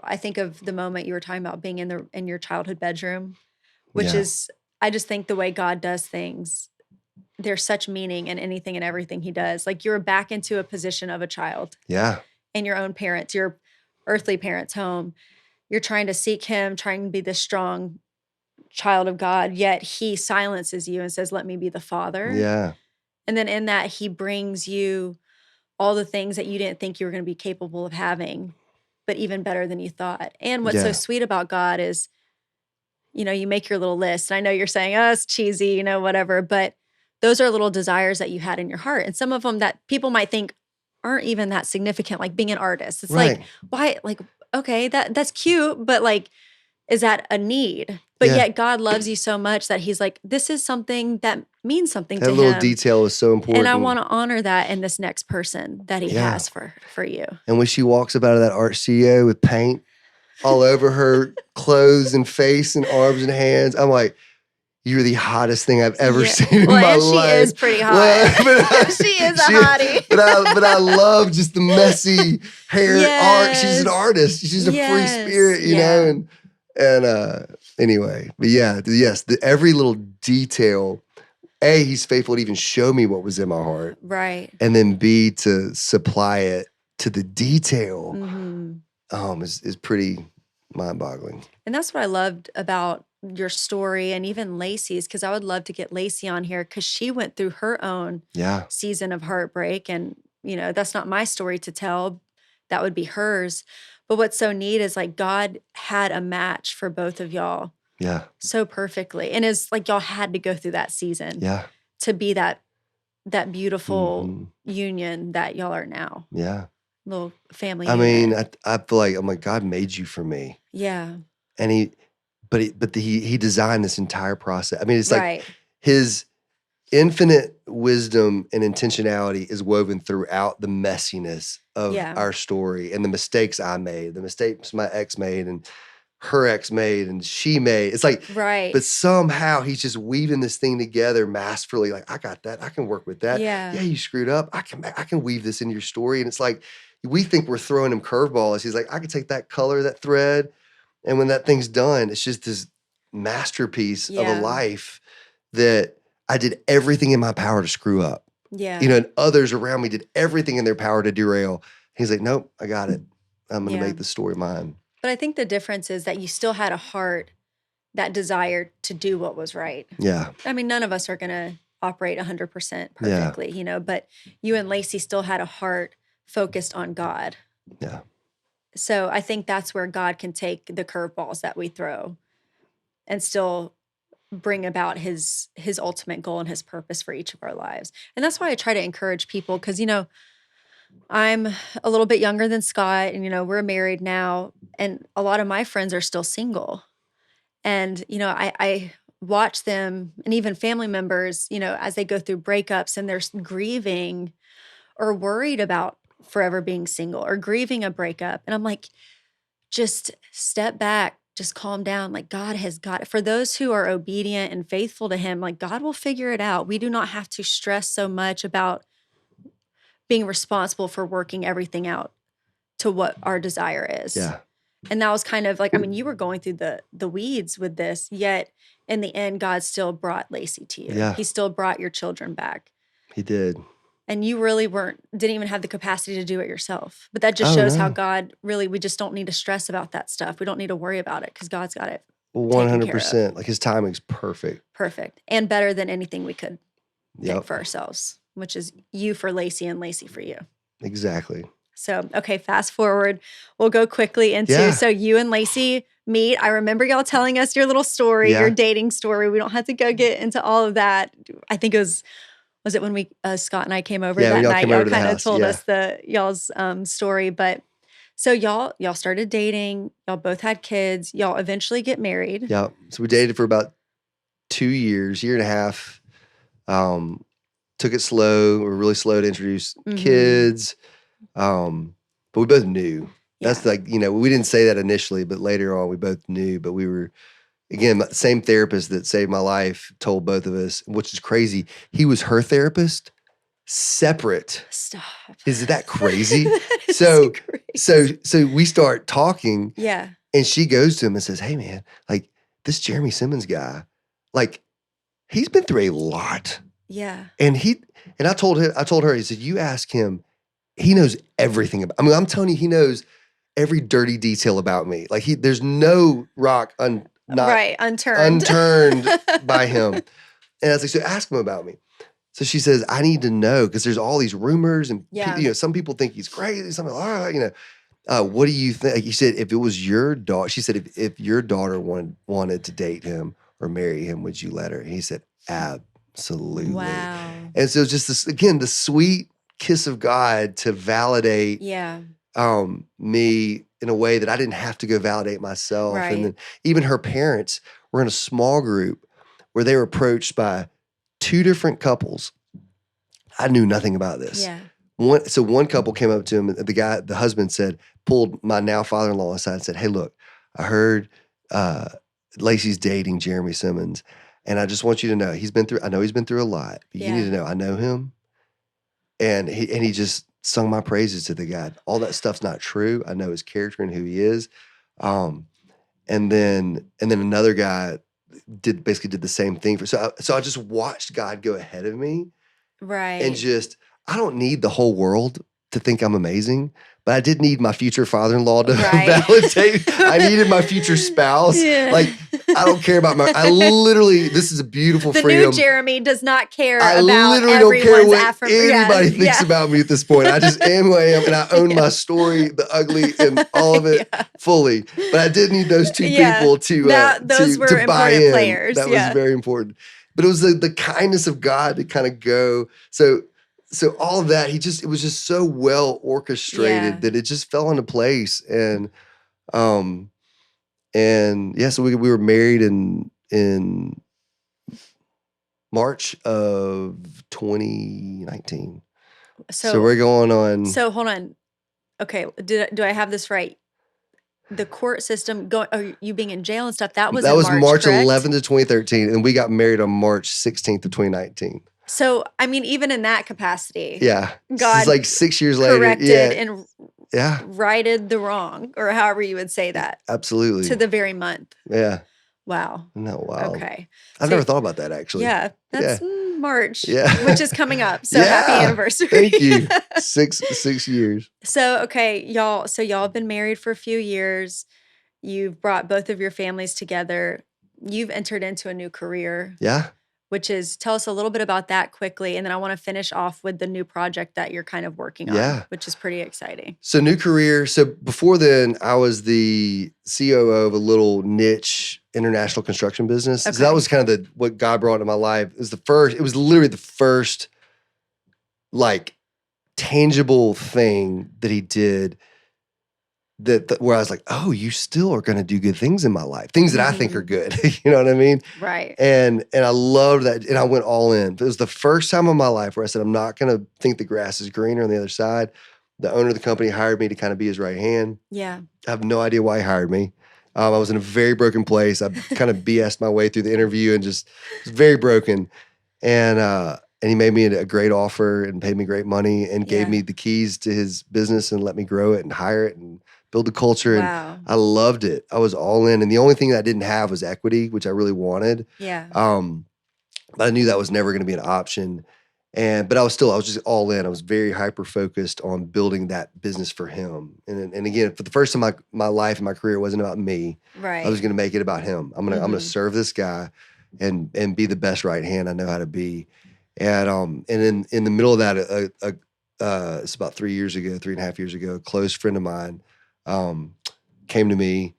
I think of the moment you were talking about being in your childhood bedroom, which is, I just think the way God does things, there's such meaning in anything and everything he does. Like you're back into a position of a child.
Yeah.
In your own parents, your earthly parents' home. You're trying to seek him, trying to be this strong child of God, yet he silences you and says, let me be the father.
Yeah.
And then in that, he brings you all the things that you didn't think you were going to be capable of having, but even better than you thought. And what's so sweet about God is, you make your little list. And I know you're saying, oh, it's cheesy, whatever, but those are little desires that you had in your heart. And some of them that people might think aren't even that significant, like being an artist. It's like, why? Like, okay, that's cute, but like, is that a need? But yet God loves you so much that he's like, this is something that means something to him.
That little detail is so important.
And I want to honor that in this next person that he has for you.
And when she walks up out of that art studio with paint all over her clothes and face and arms and hands, I'm like, you're the hottest thing I've ever seen in my life.
She is pretty hot. She is a hottie.
But I love just the messy hair art. She's an artist. She's a free spirit, you know? And anyway, but every little detail, A, he's faithful to even show me what was in my heart.
Right.
And then B, to supply it to the detail is pretty mind-boggling.
And that's what I loved about your story and even Lacey's, because I would love to get Lacey on here because she went through her own season of heartbreak. And, that's not my story to tell. That would be hers. But what's so neat is like God had a match for both of y'all.
Yeah.
So perfectly. And it's like y'all had to go through that season.
Yeah.
To be that beautiful union that y'all are now.
Yeah.
Little family
I
unit.
mean, I feel like, I'm like, God made you for me.
Yeah.
And he designed this entire process. I mean, it's like his infinite wisdom and intentionality is woven throughout the messiness of our story and the mistakes I made, the mistakes my ex made and her ex made and she made. It's like, but somehow he's just weaving this thing together masterfully. Like, I got that. I can work with that. Yeah, you screwed up. I can weave this into your story. And it's like, we think we're throwing him curveballs. He's like, I can take that color, that thread. And when that thing's done, it's just this masterpiece of a life that I did everything in my power to screw up.
Yeah.
And others around me did everything in their power to derail. He's like, nope, I got it. I'm going to
Yeah.
make the story mine.
But I think the difference is that you still had a heart that desired to do what was right.
Yeah.
I mean, none of us are going to operate 100%
Yeah.
perfectly, you know, but you and Lacey still had a heart focused on God.
Yeah.
So I think that's where God can take the curveballs that we throw and still bring about his ultimate goal and his purpose for each of our lives. And that's why I try to encourage people, because, you know, I'm a little bit younger than Scott, and, you know, we're married now, and a lot of my friends are still single. And, you know, I watch them, and even family members, you know, as they go through breakups and they're grieving or worried about forever being single or grieving a breakup. And I'm like, just step back, just calm down. Like, God has got it. For those who are obedient and faithful to him, like, God will figure it out. We do not have to stress so much about being responsible for working everything out to what our desire is.
Yeah.
And that was kind of like, I mean, you were going through the weeds with this, yet in the end, God still brought Lacey to you.
Yeah.
He still brought your children back.
He did.
And you really didn't even have the capacity to do it yourself. But that just
Oh,
shows
no.
how God really, we just don't need to stress about that stuff. We don't need to worry about it because God's got it
100%. Like his timing's perfect.
perfect and better than anything we could think
Yep.
for ourselves, which is you for Lacey and Lacey for you.
Exactly.
So, okay, fast forward. We'll go quickly into,
Yeah.
so you and Lacey meet. I remember y'all telling us your little story,
Yeah.
your dating story. We don't have to go get into all of that. I think it was it when we, Scott and I came over
Yeah, when
that
y'all
night?
came
Y'all
over to the
kind of
house,
told
yeah.
us y'all's story. But so y'all started dating. Y'all both had kids. Y'all eventually get married.
Yeah. So we dated for about 2 years, year and a half. Took it slow. We were really slow to introduce
Mhm.
kids. But we both knew. That's
Yeah.
like, you know, we didn't say that initially, but later on we both knew. But we were, again, same therapist that saved my life told both of us, which is crazy. He was her therapist, separate.
Stop.
Is that crazy?
That is
So
crazy.
so we start talking,
Yeah.
and she goes to him and says, "Hey man, like this Jeremy Simmons guy, like he's been through a lot."
Yeah.
And I told her, he said, "You ask him, he knows everything about." I mean, I'm telling you, he knows every dirty detail about me. Like there's no rock not
right. Unturned.
by him. And I was like, "So ask him about me." So she says, "I need to know because there's all these rumors and
Yeah.
you know, some people think he's crazy. Some people, you know, what do you think?" He said, "If it was your daughter," she said, if your daughter wanted to date him or marry him, would you let her?" And he said, "Absolutely."
Wow.
And so just this, again, the sweet kiss of God to validate
Yeah.
me in a way that I didn't have to go validate myself.
Right.
And then even her parents were in a small group where they were approached by 2 different couples. I knew nothing about this.
Yeah.
One couple came up to him, and the husband pulled my now father-in-law aside and said, "Hey, look, I heard Lacey's dating Jeremy Simmons. And I just want you to know, I know he's been through a lot, but you need to know, I know him." And he just sung my praises to the guy. All that stuff's not true. I know his character and who he is. And then another guy basically did the same thing. So I just watched God go ahead of me.
Right.
And I don't need the whole world to think I'm amazing, but I did need my future father-in-law to validate. I needed my future spouse.
Yeah.
Like, I don't care about this is a beautiful
the
freedom.
new Jeremy does not care
I
about
literally don't care
everyone's
what anybody thinks about me at this point. I just am who I am, and I own my story, the ugly and all of it fully. But I did need those 2 people
those were
to buy
important
in.
players.
That was very important. But it was the kindness of God to kind of go. So all of that, it was just so well orchestrated that it just fell into place. And so we were married in March of 2019. So we're going on.
So hold on. Okay, do I have this right? The court system you being in jail and stuff, that was
March
correct?
11th of 2013, and we got married on March 16th of 2019.
So, I mean, even in that capacity,
Yeah,
God
it's like 6 years later,
corrected and
yeah,
righted the wrong, or however you would say that,
absolutely,
to the very month.
Yeah.
Wow.
Isn't that wild?
Okay.
I've never thought about that, actually.
Yeah, that's March,
Yeah.
which is coming up. So happy
Yeah.
anniversary.
Thank you. 6 years.
So, okay, y'all. So y'all have been married for a few years. You've brought both of your families together. You've entered into a new career,
Yeah.
which is, tell us a little bit about that quickly. And then I want to finish off with the new project that you're kind of working on,
Yeah.
which is pretty exciting.
So new career. So before then, I was the COO of a little niche international construction business. So that
Okay.
was kind of what God brought into my life. It was literally the first like tangible thing that he did that where I was like, oh, you still are going to do good things in my life, things that I think are good. You know what I mean?
Right.
And I loved that. And I went all in. It was the first time in my life where I said, I'm not going to think the grass is greener on the other side. The owner of the company hired me to kind of be his right hand.
Yeah.
I have no idea why he hired me. I was in a very broken place. I kind of BS'd my way through the interview and just was very broken. And he made me a great offer and paid me great money and gave
Yeah.
me the keys to his business and let me grow it and hire it and build the culture.
Wow.
And I loved it. I was all in. And the only thing that I didn't have was equity, which I really wanted.
Yeah.
But I knew that was never going to be an option. But I was just all in. I was very hyper focused on building that business for him. And again, for the first time in my life and my career, it wasn't about me.
Right.
I was going to make it about him. I'm gonna serve this guy and be the best right hand I know how to be. And in the middle of that, it's about 3.5 years ago, a close friend of mine came to me,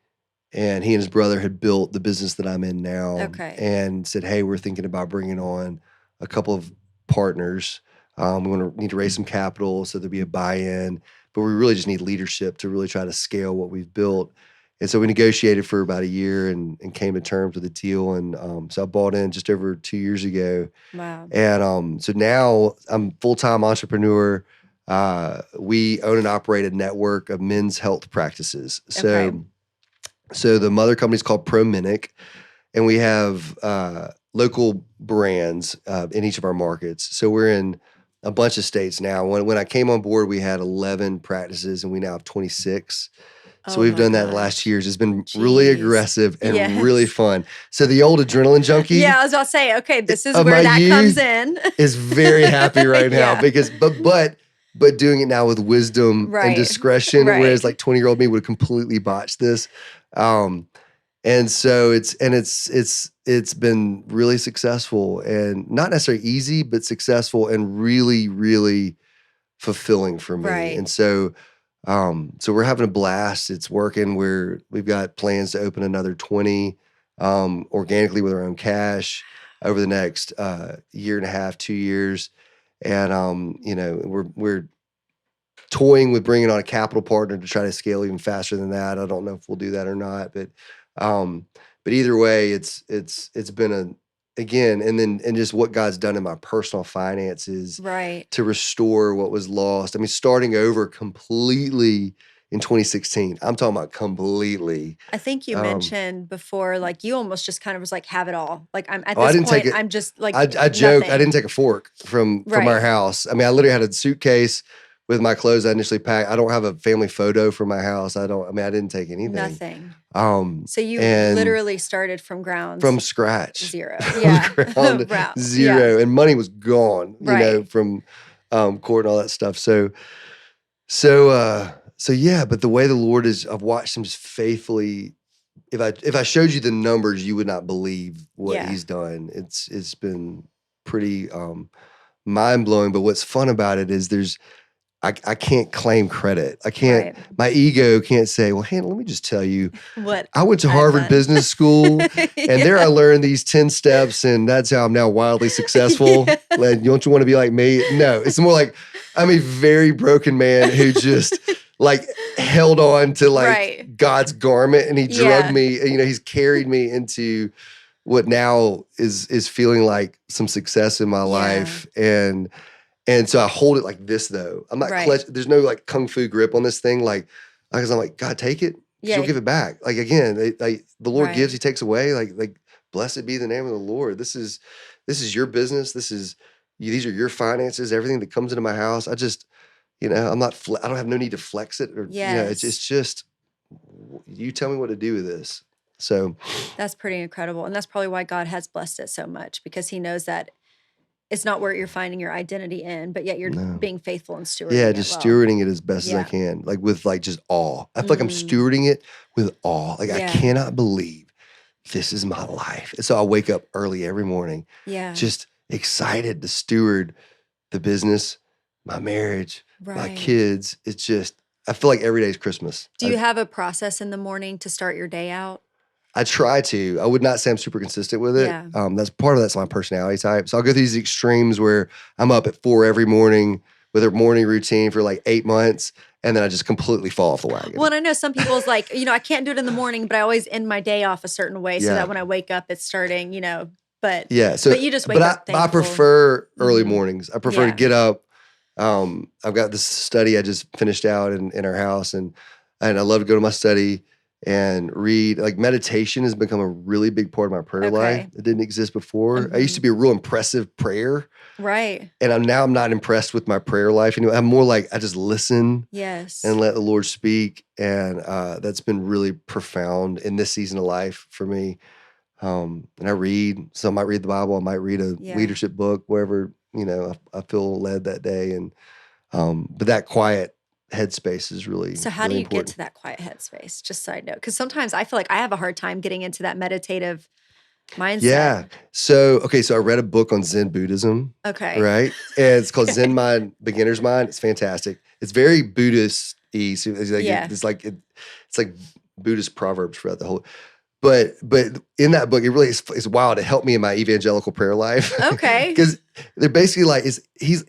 and he and his brother had built the business that I'm in now.
Okay.
And said, hey, we're thinking about bringing on a couple of partners. We need to raise some capital so there'll be a buy-in, but we really just need leadership to really try to scale what we've built. And so we negotiated for about a year and came to terms with the deal. And so I bought in just over 2 years ago.
Wow.
And so now I'm a full-time entrepreneur. We own and operate a network of men's health practices.
Okay.
So the mother company is called ProMinic, and we have local brands in each of our markets. So we're in a bunch of states now. When I came on board, we had 11 practices, and we now have 26. So
Oh
we've
my
done that the
gosh.
last years. It's been really
Jeez.
aggressive and
Yes.
really fun. So the old adrenaline junkie
Yeah, I was about to say, okay, this is
of
where
my
that comes
youth
in.
is very happy right now
Yeah.
because but doing it now with wisdom
Right.
and discretion,
Right.
whereas like 20-year-old me would have completely botched this. And so it's been really successful and not necessarily easy, but successful and really, really fulfilling for me.
Right.
And so we're having a blast. It's working. We've got plans to open another 20 organically with our own cash over the next year and a half, 2 years. And we're toying with bringing on a capital partner to try to scale even faster than that. I don't know if we'll do that or not, but either way, it's been and just what God's done in my personal finances
Right.
to restore what was lost. I mean, starting over completely in 2016. I'm talking about completely.
I think you mentioned before, like you almost just kind of was like, have it all. Like I'm at
I
this
didn't take
point,
it.
I'm just like,
I joke. I
nothing.
didn't take a fork from our
Right.
house. I mean, I literally had a suitcase with my clothes I initially packed. I don't have a family photo from my house. I didn't take anything.
Nothing.
Um,
So you
and
literally started from ground
from scratch.
zero.
From
Yeah.
ground
Wow.
zero.
Yeah.
And money was gone,
Right.
from court and all that stuff. So yeah, but the way the Lord I've watched him just faithfully. If I showed you the numbers, you would not believe what
Yeah.
he's done. It's been pretty mind blowing. But what's fun about it is I can't claim credit. I can't.
Right.
My ego can't say, well, hey, let me just tell you,
What
I went to
I've
Harvard
done.
Business School, and there I
Yeah.
learned these 10 steps, and that's how I'm now wildly successful.
Yeah.
Like, don't you want to be like me? No, it's more like I'm a very broken man who just like held on to like
Right.
God's garment, and he
Yeah.
drugged me. He's carried me into what now is feeling like some success in my life, and so I hold it like this though. I'm not
Right.
there's no like kung fu grip on this thing, like because I'm like, God, take it.
Yeah.
You'll give it back. Like again, the Lord
Right.
gives, he takes away. Like blessed be the name of the Lord. This is your business. These are your finances. Everything that comes into my house. I just, I'm not. I don't have no need to flex it or
Yes.
it's just you tell me what to do with this. So
That's pretty incredible. And that's probably why God has blessed it so much, because he knows that it's not where you're finding your identity in, but yet you're
No.
being faithful and stewarding
Yeah,
it
just
well.
stewarding it as best as I
Yeah.
can, like with like just awe. I feel like I'm
Mm.
stewarding it with awe. Like I
Yeah.
cannot believe this is my life. And so I wake up early every morning,
Yeah.
just excited to steward the business, my marriage, my
Right.
kids. It's just, I feel like every day is Christmas.
Do you have a process in the morning to start your day out?
I try to. I would not say I'm super consistent with it.
Yeah.
That's part of that's my personality type. So I'll go through these extremes where I'm up at 4 every morning with a morning routine for like 8 months, and then I just completely fall off the wagon.
Well, and I know some people's like, I can't do it in the morning, but I always end my day off a certain way so
Yeah.
that when I wake up, it's starting, but
Yeah. So,
but you just wake up
I
thankful.
prefer early
Mhm.
mornings. I prefer to
Yeah.
get up. I've got this study I just finished out in our house, and I love to go to my study and read. Like meditation has become a really big part of my prayer life.
Okay.
It didn't exist before. I used to
Mhm.
be a real impressive prayer,
Right.
and I'm not impressed with my prayer life anymore. I'm more like I just listen
Yes.
and let the Lord speak, and that's been really profound in this season of life for me. And I read. So I might read the Bible. I might read a
Yeah.
leadership book, wherever I feel led that day. And but that quiet headspace is really
So how
really
do you get
important.
to that quiet headspace? Just side note, because sometimes I feel like I have a hard time getting into that meditative mindset.
Yeah. So I read a book on Zen Buddhism.
Okay.
Right, and it's called Zen Mind, Beginner's Mind. It's fantastic. It's very Buddhist-y. So it's like
Yeah.
it's like Buddhist proverbs throughout the whole. But in that book, it really is wild. It helped me in my evangelical prayer life.
Okay.
Because they're basically like, he's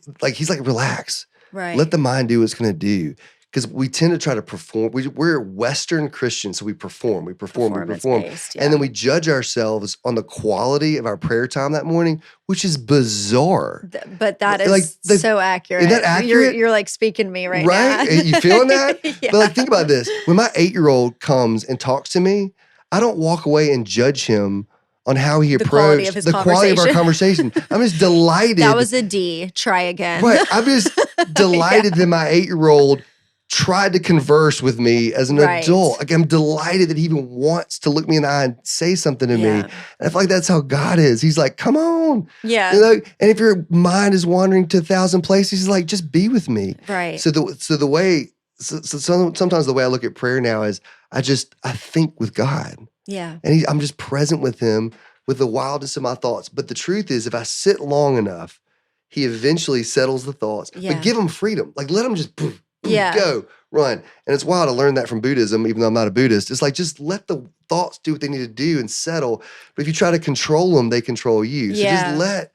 like, relax.
Right.
Let the mind do what it's going to do. Because we tend to try to perform. We're Western Christians, so we perform.
Performance-based,
And then
yeah.
we judge ourselves on the quality of our prayer time that morning, which is bizarre.
But that is
Like,
so accurate.
Isn't that accurate?
You're like speaking to me right
Right?
now.
You feeling that?
Yeah.
But like, think about this. When my 8-year-old comes and talks to me, I don't walk away and judge him on how he
The quality
approached
of his
the quality of our
conversation.
conversation. I'm just delighted.
That was a D. Try again.
Right. I'm just delighted that my 8-year-old tried to converse with me as an
Right.
adult. Like, I'm delighted that he even wants to look me in the eye and say something to me.
Yeah.
And I feel like that's how God is. He's like, come on.
Yeah.
And if your mind is wandering to 1,000 places, he's like, just be with me.
Right.
So sometimes the way I look at prayer now is I think with God.
Yeah.
And I'm just present with him with the wildness of my thoughts. But the truth is, if I sit long enough, he eventually settles the thoughts.
Yeah.
But give him freedom. Like, let him just
Yeah.
go, run. And it's wild. I learned that from Buddhism, even though I'm not a Buddhist. It's like, just let the thoughts do what they need to do and settle. But if you try to control them, they control you. So
Yeah.
just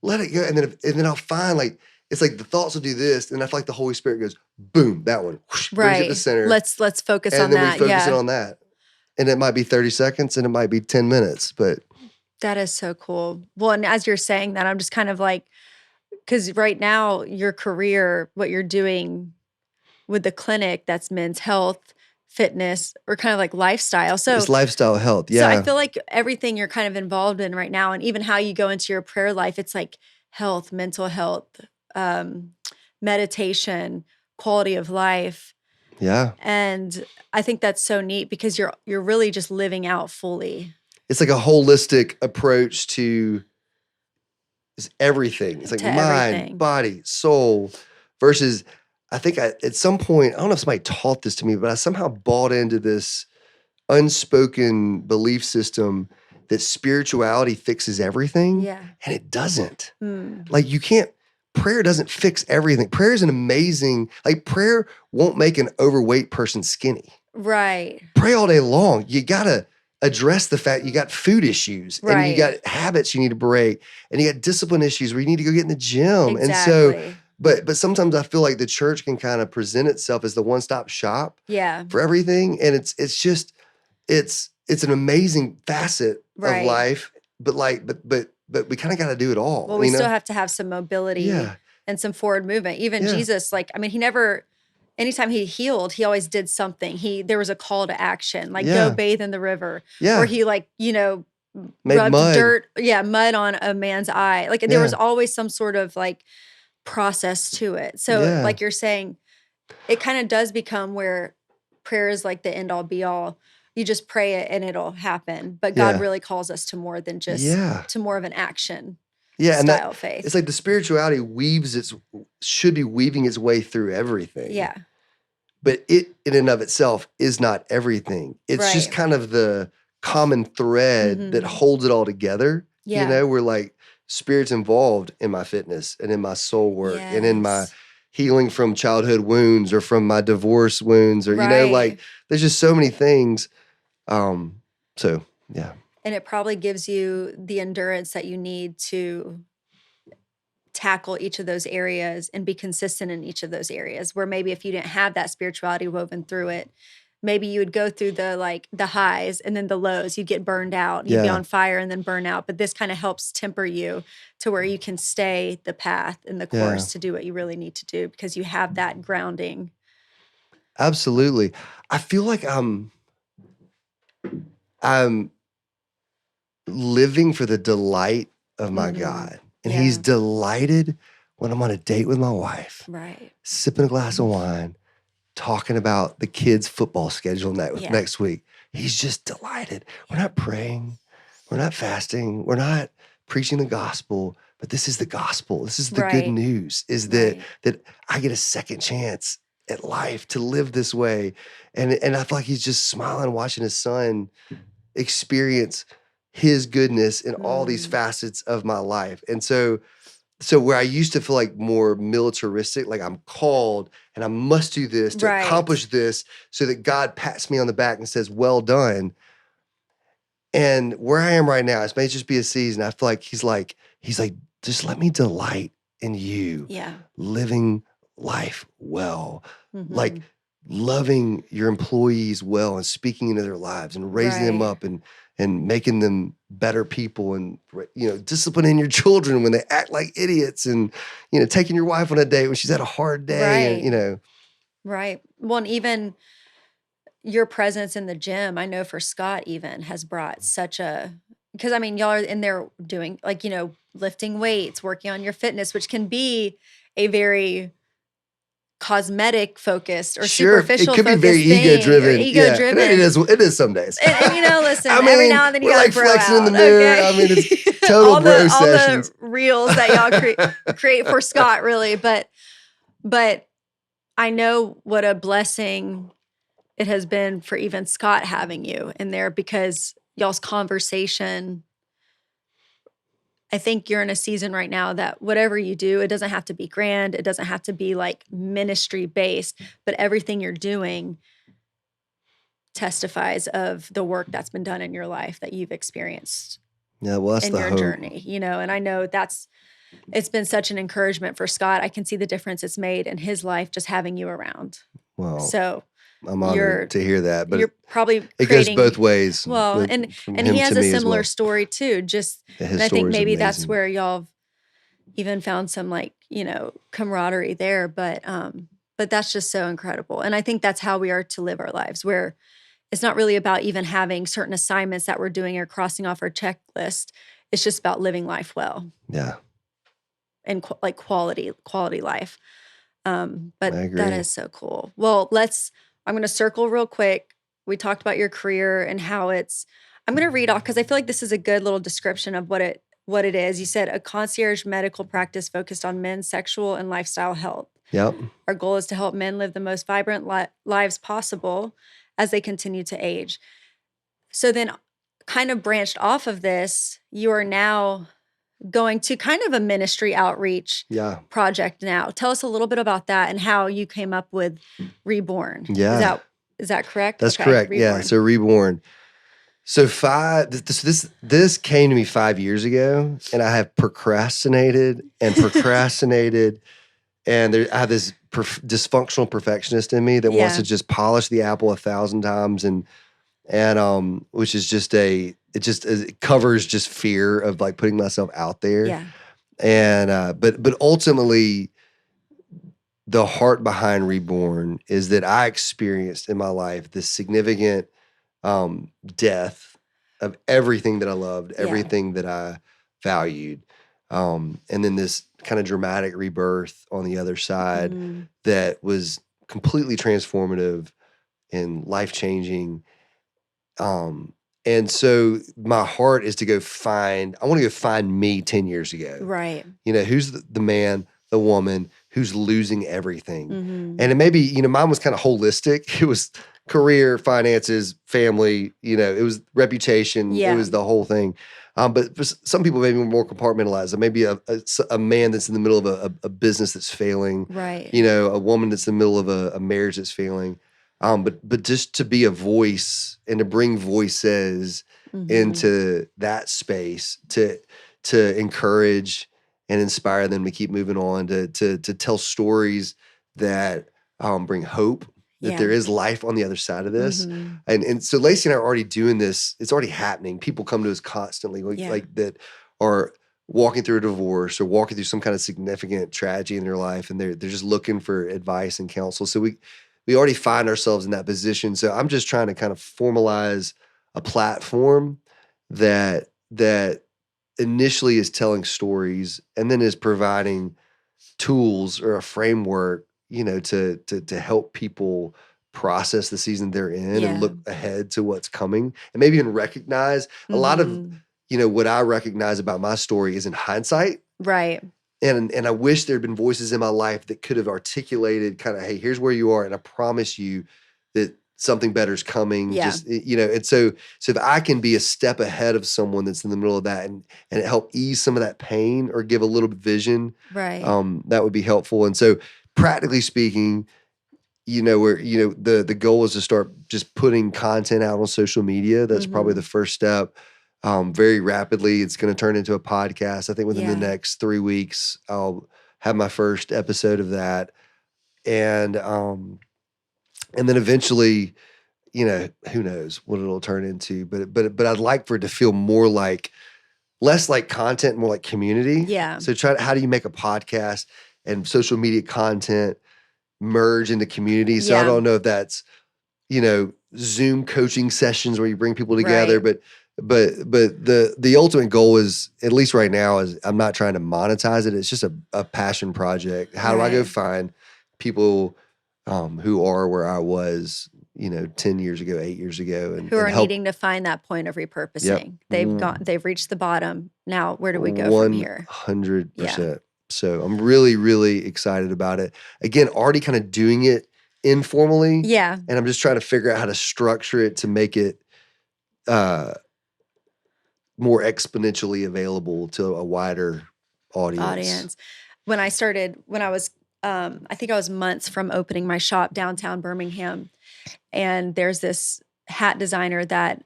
let it go. And then I'll find, like, it's like the thoughts will do this. And I feel like the Holy Spirit goes, boom, that one. Whoosh, brings it to
Right.
the center.
Let's focus
and
on
then
that.
we focus
Yeah.
it on that. And it might be 30 seconds and it might be 10 minutes, but
That is so cool. Well, and as you're saying that, I'm just kind of like, because right now, your career, what you're doing with the clinic, that's men's health, fitness, or kind of like lifestyle. So
it's lifestyle health.
So
Yeah.
I feel like everything you're kind of involved in right now, and even how you go into your prayer life, it's like health, mental health, meditation, quality of life.
Yeah.
And I think that's so neat because you're really just living out fully.
It's like a holistic approach to everything. It's like
To
mind,
everything.
body, soul, versus I think at some point, I don't know if somebody taught this to me, but I somehow bought into this unspoken belief system that spirituality fixes everything.
Yeah.
And it doesn't.
Mm.
Like, prayer doesn't fix everything. Prayer is prayer won't make an overweight person skinny.
Right.
Pray all day long. You gotta address the fact you got food issues and you
Right.
got habits you need to break and you got discipline issues where you need to go get in the gym.
Exactly.
And so, but sometimes I feel like the church can kind of present itself as the one-stop shop
Yeah.
for everything. And it's an amazing facet
Right.
of life, but we kind of got to do it all.
Well, we still have to have some mobility
Yeah.
and some forward movement. Even
Yeah.
Jesus, anytime he healed, he always did something. There was a call to action, like
Yeah.
go bathe in the river.
Yeah.
Or he
Made
rubbed
mud.
mud on a man's eye. Like there was always some sort of like process to it. So
Yeah.
like you're saying, it kind of does become where prayer is like the end all be all. You just pray it and it'll happen. But God
Yeah.
really calls us to more than just
Yeah.
to more of an action.
Yeah, and
style
that
faith.
it's like the spirituality should be weaving its way through everything.
Yeah.
But it in and of itself is not everything. It's just
Right.
kind of the common thread that
Mhm.
holds it all together. You
Yeah.
know, where like spirit's involved in my fitness and in my soul work and in my
Yes.
healing from childhood wounds or from my divorce wounds or, you know, like
Right.
there's just so many things. So yeah.
And it probably gives you the endurance that you need to tackle each of those areas and be consistent in each of those areas, where maybe if you didn't have that spirituality woven through it, maybe you would go through the highs and then the lows. You'd get burned out, you'd be
Yeah.
on fire and then burn out. But this kind of helps temper you to where you can stay the path and the course to do what you really need to do because you have that grounding.
Absolutely. I feel like I'm living for the delight of my
Mhm.
God. And
Yeah.
he's delighted when I'm on a date with my wife,
Right.
sipping a glass of wine, talking about the kids' football schedule
Yeah.
next week. He's just delighted. We're not praying. We're not fasting. We're not preaching the gospel, but this is the gospel. This is the good
Right.
news, is
Right.
that I get a second chance at life to live this way. And I feel like he's just smiling, watching his son experience his goodness in all these facets of my life. And so where I used to feel like more militaristic, like I'm called and I must do this to
Right.
accomplish this so that God pats me on the back and says, well done. And where I am right now, it may just be a season. I feel like he's like, just let me delight in you
Yeah.
living life well, like
Mhm.
loving your employees well and speaking into their lives and raising them
Right.
up and making them better people and, you know, disciplining your children when they act like idiots and, you know, taking your wife on a date when she's had a hard day and,
Right.
you know.
Right. Well, and even your presence in the gym, I know for Scott even has brought such a, because I mean, y'all are in there doing like, lifting weights, working on your fitness, which can be a very cosmetic focused or
Sure, it
superficial
could be very
focused
ego
thing or
driven.
ego
Yeah, and
driven.
it is some days.
And listen,
I
every
mean,
now and then you
we're
gotta
like
bro
flexing in the
out,
mirror.
okay?
I mean, it's total bro
all
sessions.
the reels that y'all create for Scott, really, but I know what a blessing it has been for even Scott having you in there because y'all's conversation. I think you're in a season right now that whatever you do, it doesn't have to be grand. It doesn't have to be like ministry based, but everything you're doing testifies of the work that's been done in your life that you've experienced
Yeah, well, that's
in
the
your
hope.
journey, and I know it's been such an encouragement for Scott. I can see the difference it's made in his life just having you around.
Well,
So
I'm
you're
honored to hear that, but
you're probably
it goes
creating
both ways.
well,
from
and
him
he
to
has a
me as
similar
well.
story too. Just
Yeah,
and
his
I think
story is
maybe that's
amazing.
where y'all have even found some camaraderie there. But that's just so incredible. And I think that's how we are to live our lives, where it's not really about even having certain assignments that we're doing or crossing off our checklist. It's just about living life well
Yeah,
and quality life. But
I
that
agree.
is so cool. Well, I'm going to circle real quick. We talked about your career and how I'm going to read off because I feel like this is a good little description of what it is. You said a concierge medical practice focused on men's sexual and lifestyle health.
Yep.
Our goal is to help men live the most vibrant lives possible as they continue to age. So then kind of branched off of this, you are now going to kind of a ministry outreach
Yeah.
project now. Tell us a little bit about that and how you came up with Reborn.
Yeah.
Is that correct?
That's
Okay,
correct. Yeah.
Reborn.
So Reborn. So this came to me 5 years ago, and I have procrastinated and procrastinated, and I have this dysfunctional perfectionist in me that wants to just polish the apple 1,000 times, and which is just it covers just fear of like putting myself out there.
Yeah.
And but ultimately, the heart behind Reborn is that I experienced in my life this significant death of everything that I loved, everything that I valued. And then this kind of dramatic rebirth on the other side that was completely transformative and life-changing. And so my heart is to I want to go find me 10 years ago.
Right.
Who's the man, the woman who's losing everything.
Mm-hmm.
And it may be, mine was kind of holistic. It was career, finances, family, it was reputation.
Yeah.
It was the whole thing. But for some people maybe more compartmentalized. Maybe a man that's in the middle of a business that's failing.
Right.
A woman that's in the middle of a marriage that's failing. But just to be a voice and to bring voices into that space to encourage and inspire them to keep moving on, to tell stories that bring hope, that there is life on the other side of this. And so Lacey and I are already doing this. It's already happening. People come to us constantly like that are walking through a divorce or walking through some kind of significant tragedy in their life. And they're just looking for advice and counsel. So we already find ourselves in that position. So I'm just trying to kind of formalize a platform that initially is telling stories and then is providing tools or a framework, to help people process the season they're in and look ahead to what's coming and maybe even recognize a lot of, what I recognize about my story is in hindsight.
Right.
And I wish there'd been voices in my life that could have articulated kind of, hey, here's where you are. And I promise you that something better is coming.
Yeah.
Just, and so if I can be a step ahead of someone that's in the middle of that and help ease some of that pain or give a little vision,
right.
That would be helpful. And so practically speaking, the goal is to start just putting content out on social media. That's probably the first step. Very rapidly, it's going to turn into a podcast. I think within the next 3 weeks, I'll have my first episode of that. And then eventually, who knows what it'll turn into, but I'd like for it to feel less like content, more like community.
Yeah.
So how do you make a podcast and social media content merge into community? So I don't know if that's, Zoom coaching sessions where you bring people together, but the ultimate goal is, at least right now, is I'm not trying to monetize it. It's just a passion project. How do I go find people who are where I was, 10 years ago, 8 years ago, and
who are
help.
needing to find that point of repurposing. They've reached the bottom. Now, where do we go from here?
100%. So I'm really, really excited about it. Again, already kind of doing it informally.
Yeah.
And I'm just trying to figure out how to structure it to make it more exponentially available to a wider audience.
When I was, I think I was months from opening my shop downtown Birmingham. And there's this hat designer that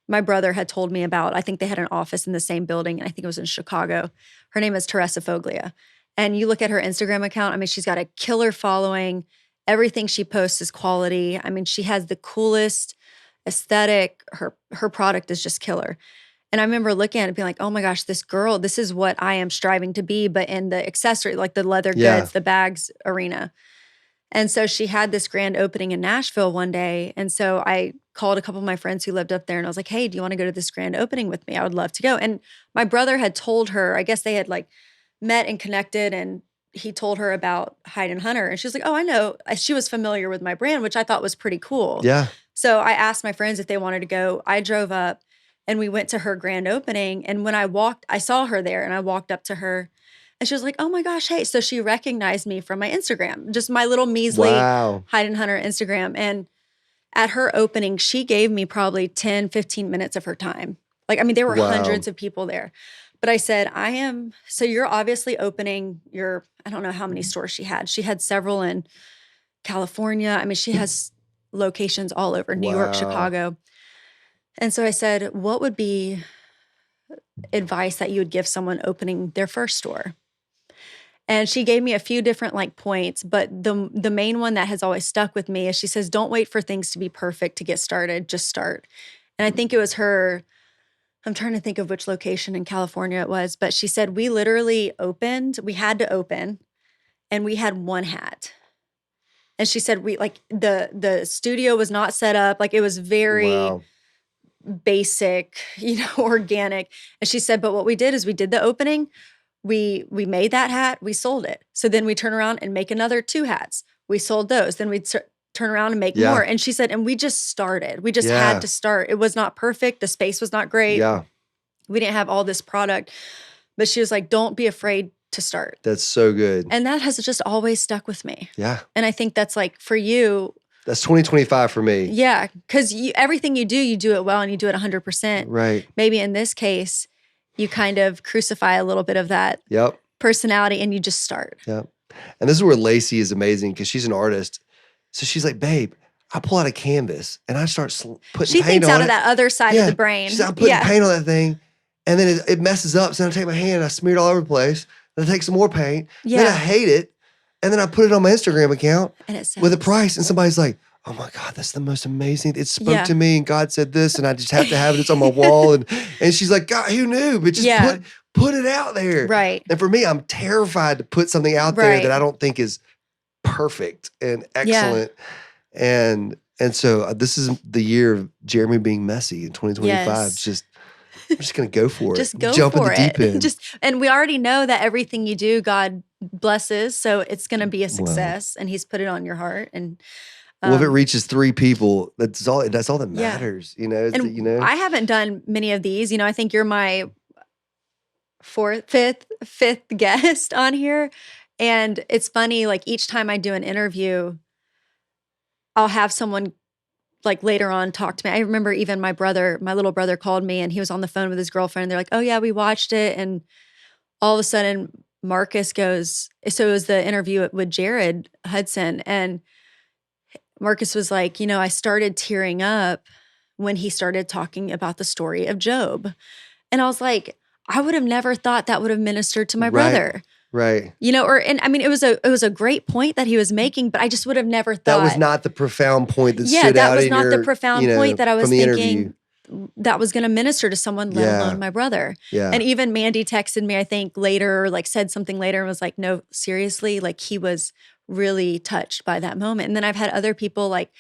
my brother had told me about. I think they had an office in the same building, and I think it was in Chicago. Her name is Teresa Foglia. And you look at her Instagram account, I mean, she's got a killer following. Everything she posts is quality. I mean, she has the coolest aesthetic. Her product is just killer. And I remember looking at it being like, oh my gosh, this girl, this is what I am striving to be, but in the accessory, like the leather goods, the bags arena. And so she had this grand opening in Nashville one day. And so I called a couple of my friends who lived up there and I was like, hey, do you want to go to this grand opening with me? I would love to go. And my brother had told her, I guess they had met and connected, and he told her about Hyde & Hunter. And she was like, oh, I know. She was familiar with my brand, which I thought was pretty cool.
Yeah.
So I asked my friends if they wanted to go. I drove up and we went to her grand opening. And when I saw her there and I walked up to her and she was like, oh my gosh, hey. So she recognized me from my Instagram, just my little measly Hyde & Hunter Instagram. And at her opening, she gave me probably 10, 15 minutes of her time. There were hundreds of people there. But I said, so you're obviously opening I don't know how many stores she had. She had several in California. I mean, she has locations all over New York, Chicago. And so I said, what would be advice that you would give someone opening their first store? And she gave me a few different points, but the main one that has always stuck with me is she says, don't wait for things to be perfect to get started, just start. And I think it was I'm trying to think of which location in California it was, but she said, we literally we had to open, and we had one hat. And she said, the studio was not set up. It was very basic, organic. And she said, but what we did is we did the opening. We made that hat, we sold it. So then we turn around and make another 2 hats. We sold those. Then we'd turn around and make
Yeah.
more. And she said, and we just started. We just
Yeah.
had to start. It was not perfect. The space was not great.
Yeah.
We didn't have all this product, but she was like, don't be afraid to start.
That's so good.
And that has just always stuck with me.
Yeah.
And I think that's like for you.
That's 2025 for me.
Yeah. Because everything you do it well and you do it 100%.
Right.
Maybe in this case, you kind of crucify a little bit of that
Yep.
personality and you just start.
Yep. And this is where Lacey is amazing because she's an artist. So she's like, babe, I pull out a canvas and I start putting
She
paint
thinks
on
out
it.
of that other side of the brain.
She's like, I'm putting paint on that thing. And then it messes up. So then I take my hand and I smear it all over the place. Then I take some more paint. Then I hate it. And then I put it on my Instagram account
and it
with a price. And somebody's like, oh my God, that's the most amazing. It spoke to me and God said this and I just have to have it. It's on my wall. And she's like, God, who knew? But just put it out there.
Right.
And for me, I'm terrified to put something out there that I don't think is perfect and excellent. And so this is the year of Jeremy being messy in 2025.
Yes.
I'm just going to go for it.
Just go
Jump
for
in the deep end.
And we already know that everything you do, God blesses. So it's going to be a success and he's put it on your heart. And
well, if it reaches 3 people, that's all that matters. You know,
I haven't done many of these, I think you're my fifth guest on here. And it's funny, like each time I do an interview, I'll have someone like later on talk to me. I remember even my little brother called me and he was on the phone with his girlfriend. They're like, oh yeah, we watched it. And all of a sudden Marcus goes, so it was the interview with Jared Hudson. And Marcus was like, I started tearing up when he started talking about the story of Job. And I was like, I would have never thought that would have ministered to my brother.
Right.
It was a great point that he was making, but I just would have never thought.
That was not the profound point that stood out.
That was not the profound point that I was thinking that was going to minister to someone, let alone my brother.
Yeah.
And even Mandy texted me, I think later, like said something later and was like, no, seriously, like he was really touched by that moment. And then I've had other people like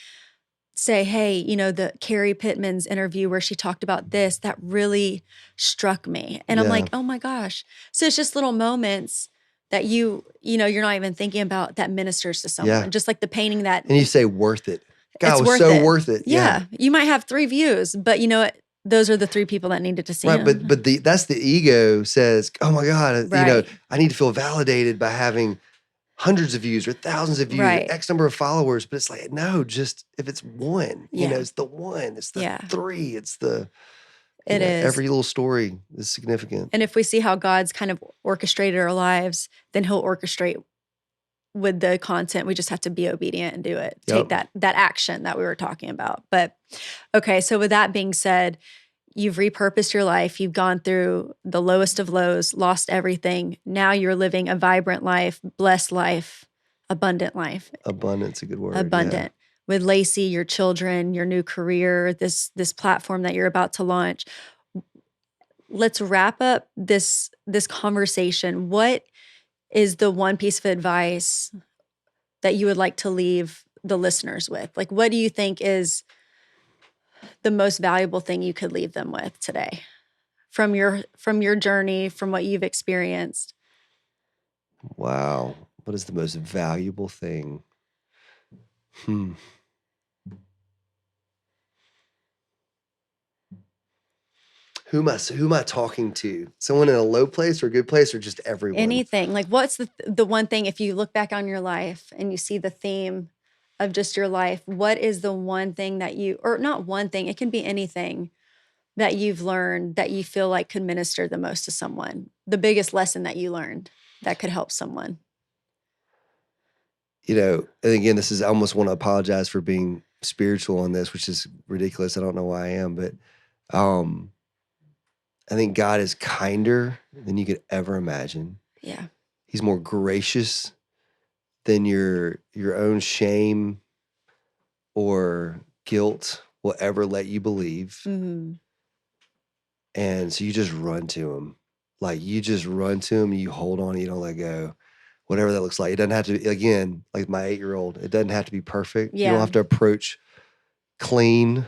say, hey, the Carrie Pittman's interview where she talked about this, that really struck me. And I'm like, oh my gosh. So it's just little moments that you're not even thinking about that ministers to someone. Yeah. Just like the painting that.
And you say worth it. God, it was so worth it.
Yeah. You might have 3 views, but you know what? Those are the 3 people that needed to see him.
But that's the ego says, oh my God, I need to feel validated by having hundreds of views or thousands of views, or X number of followers. But it's like, no, just if it's 1, it's the 1, it's the 3, it's the. It is. Every little story is significant.
And if we see how God's kind of orchestrated our lives, then he'll orchestrate with the content. We just have to be obedient and do it. Take that action that we were talking about. But okay, so with that being said, you've repurposed your life. You've gone through the lowest of lows, lost everything. Now you're living a vibrant life, blessed life, abundant life.
Abundant's a good word.
Abundant. Yeah. With Lacey, your children, your new career, this platform that you're about to launch. Let's wrap up this conversation. What is the one piece of advice that you would like to leave the listeners with? Like, what do you think is the most valuable thing you could leave them with today from your journey, from what you've experienced?
Wow. What is the most valuable thing? Who am I talking to? Someone in a low place or a good place or just everyone?
Anything. Like what's the one thing, if you look back on your life and you see the theme of just your life, what is the one thing that or not one thing, it can be anything that you've learned that you feel like could minister the most to someone? The biggest lesson that you learned that could help someone?
And again, I almost want to apologize for being spiritual on this, which is ridiculous. I don't know why I am, but I think God is kinder than you could ever imagine.
Yeah.
He's more gracious than your own shame or guilt will ever let you believe.
Mm-hmm.
And so you just run to him. Like you just run to him, you hold on, you don't let go. Whatever that looks like. It doesn't have to be, again, like my 8-year-old, it doesn't have to be perfect.
Yeah.
You don't have to approach clean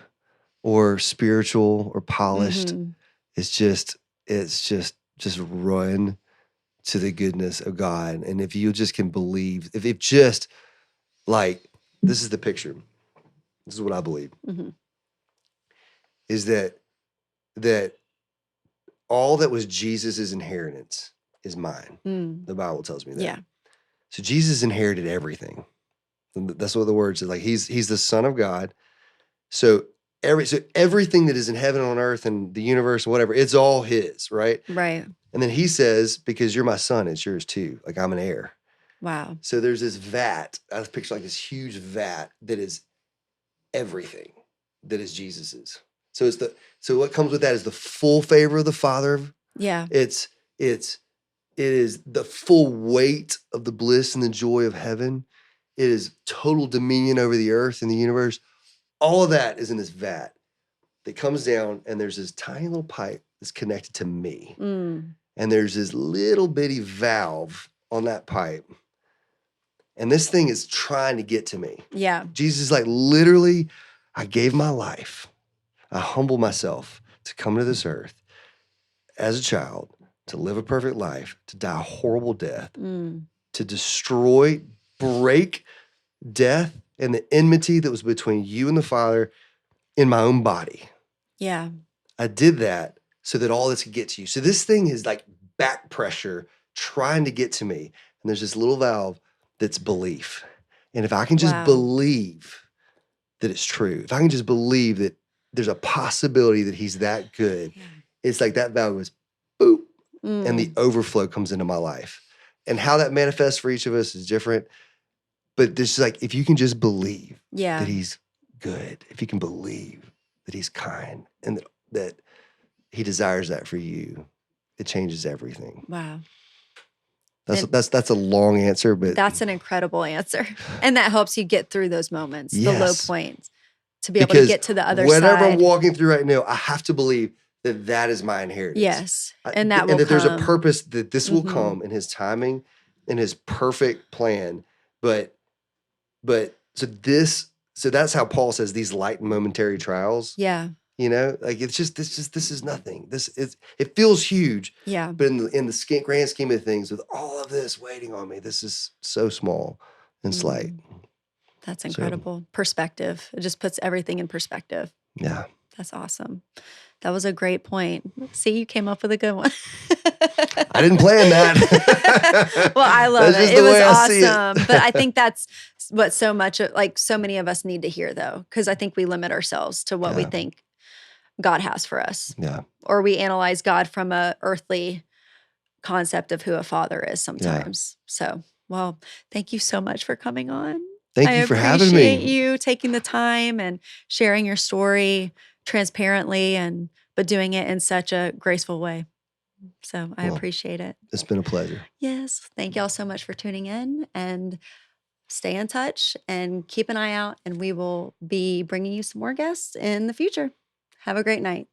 or spiritual or polished.
Mm-hmm.
It's just run to the goodness of God. And if you just can believe, if just like this is the picture. This is what I believe,
Mhm.
is that all that was Jesus's inheritance is mine.
Mm.
The Bible tells me that.
Yeah.
So Jesus inherited everything. And that's what the word says. Like he's the Son of God. So everything that is in heaven, on earth, and the universe, whatever, it's all his, right?
Right.
And then he says, because you're my son, it's yours too. Like I'm an heir.
Wow.
So there's this vat. I picture like this huge vat that is everything that is Jesus's. So so what comes with that is the full favor of the Father.
Yeah.
It is the full weight of the bliss and the joy of heaven. It is total dominion over the earth and the universe. All of that is in this vat that comes down, and there's this tiny little pipe that's connected to me.
Mm.
And there's this little bitty valve on that pipe. And this thing is trying to get to me.
Yeah.
Jesus is like, literally, I gave my life. I humbled myself to come to this earth as a child, to live a perfect life, to die a horrible death, to destroy, break death and the enmity that was between you and the Father in my own body.
Yeah.
I did that so that all this could get to you. So this thing is like back pressure trying to get to me. And there's this little valve that's belief. And if I can just
Wow.
believe that it's true, if I can just believe that there's a possibility that he's that good, it's like that valve goes boop, and the overflow comes into my life. And how that manifests for each of us is different. But this is like, if you can just believe that he's good, if you can believe that he's kind, and that he desires that for you, it changes everything.
Wow.
That's a long answer, but
that's an incredible answer. And that helps you get through those moments, the low points, to be able to get to the other side.
Whatever I'm walking through right now, I have to believe that that is my inheritance.
Yes. And that will
and that
come.
There's a purpose that this will come in his timing, in his perfect plan. But so that's how Paul says these light and momentary trials.
Yeah.
You know, like this is nothing. It feels huge. Yeah. But in the grand scheme of things, with all of this waiting on me, this is so small and slight.
That's incredible. Perspective. It just puts everything in perspective.
Yeah.
That's awesome. That was a great point. See, you came up with a good one.
I didn't plan that.
Well, I love it. It was awesome. But I think that's what so many of us need to hear, though, because I think we limit ourselves to what we think God has for us. Yeah. Or we analyze God from a earthly concept of who a father is sometimes. Yeah. So, well, thank you so much for coming on.
Thank you for having me. I appreciate
you taking the time and sharing your story transparently, but doing it in such a graceful way. So I appreciate it.
It's been a pleasure.
Yes. Thank y'all so much for tuning in, and stay in touch and keep an eye out, and we will be bringing you some more guests in the future. Have a great night.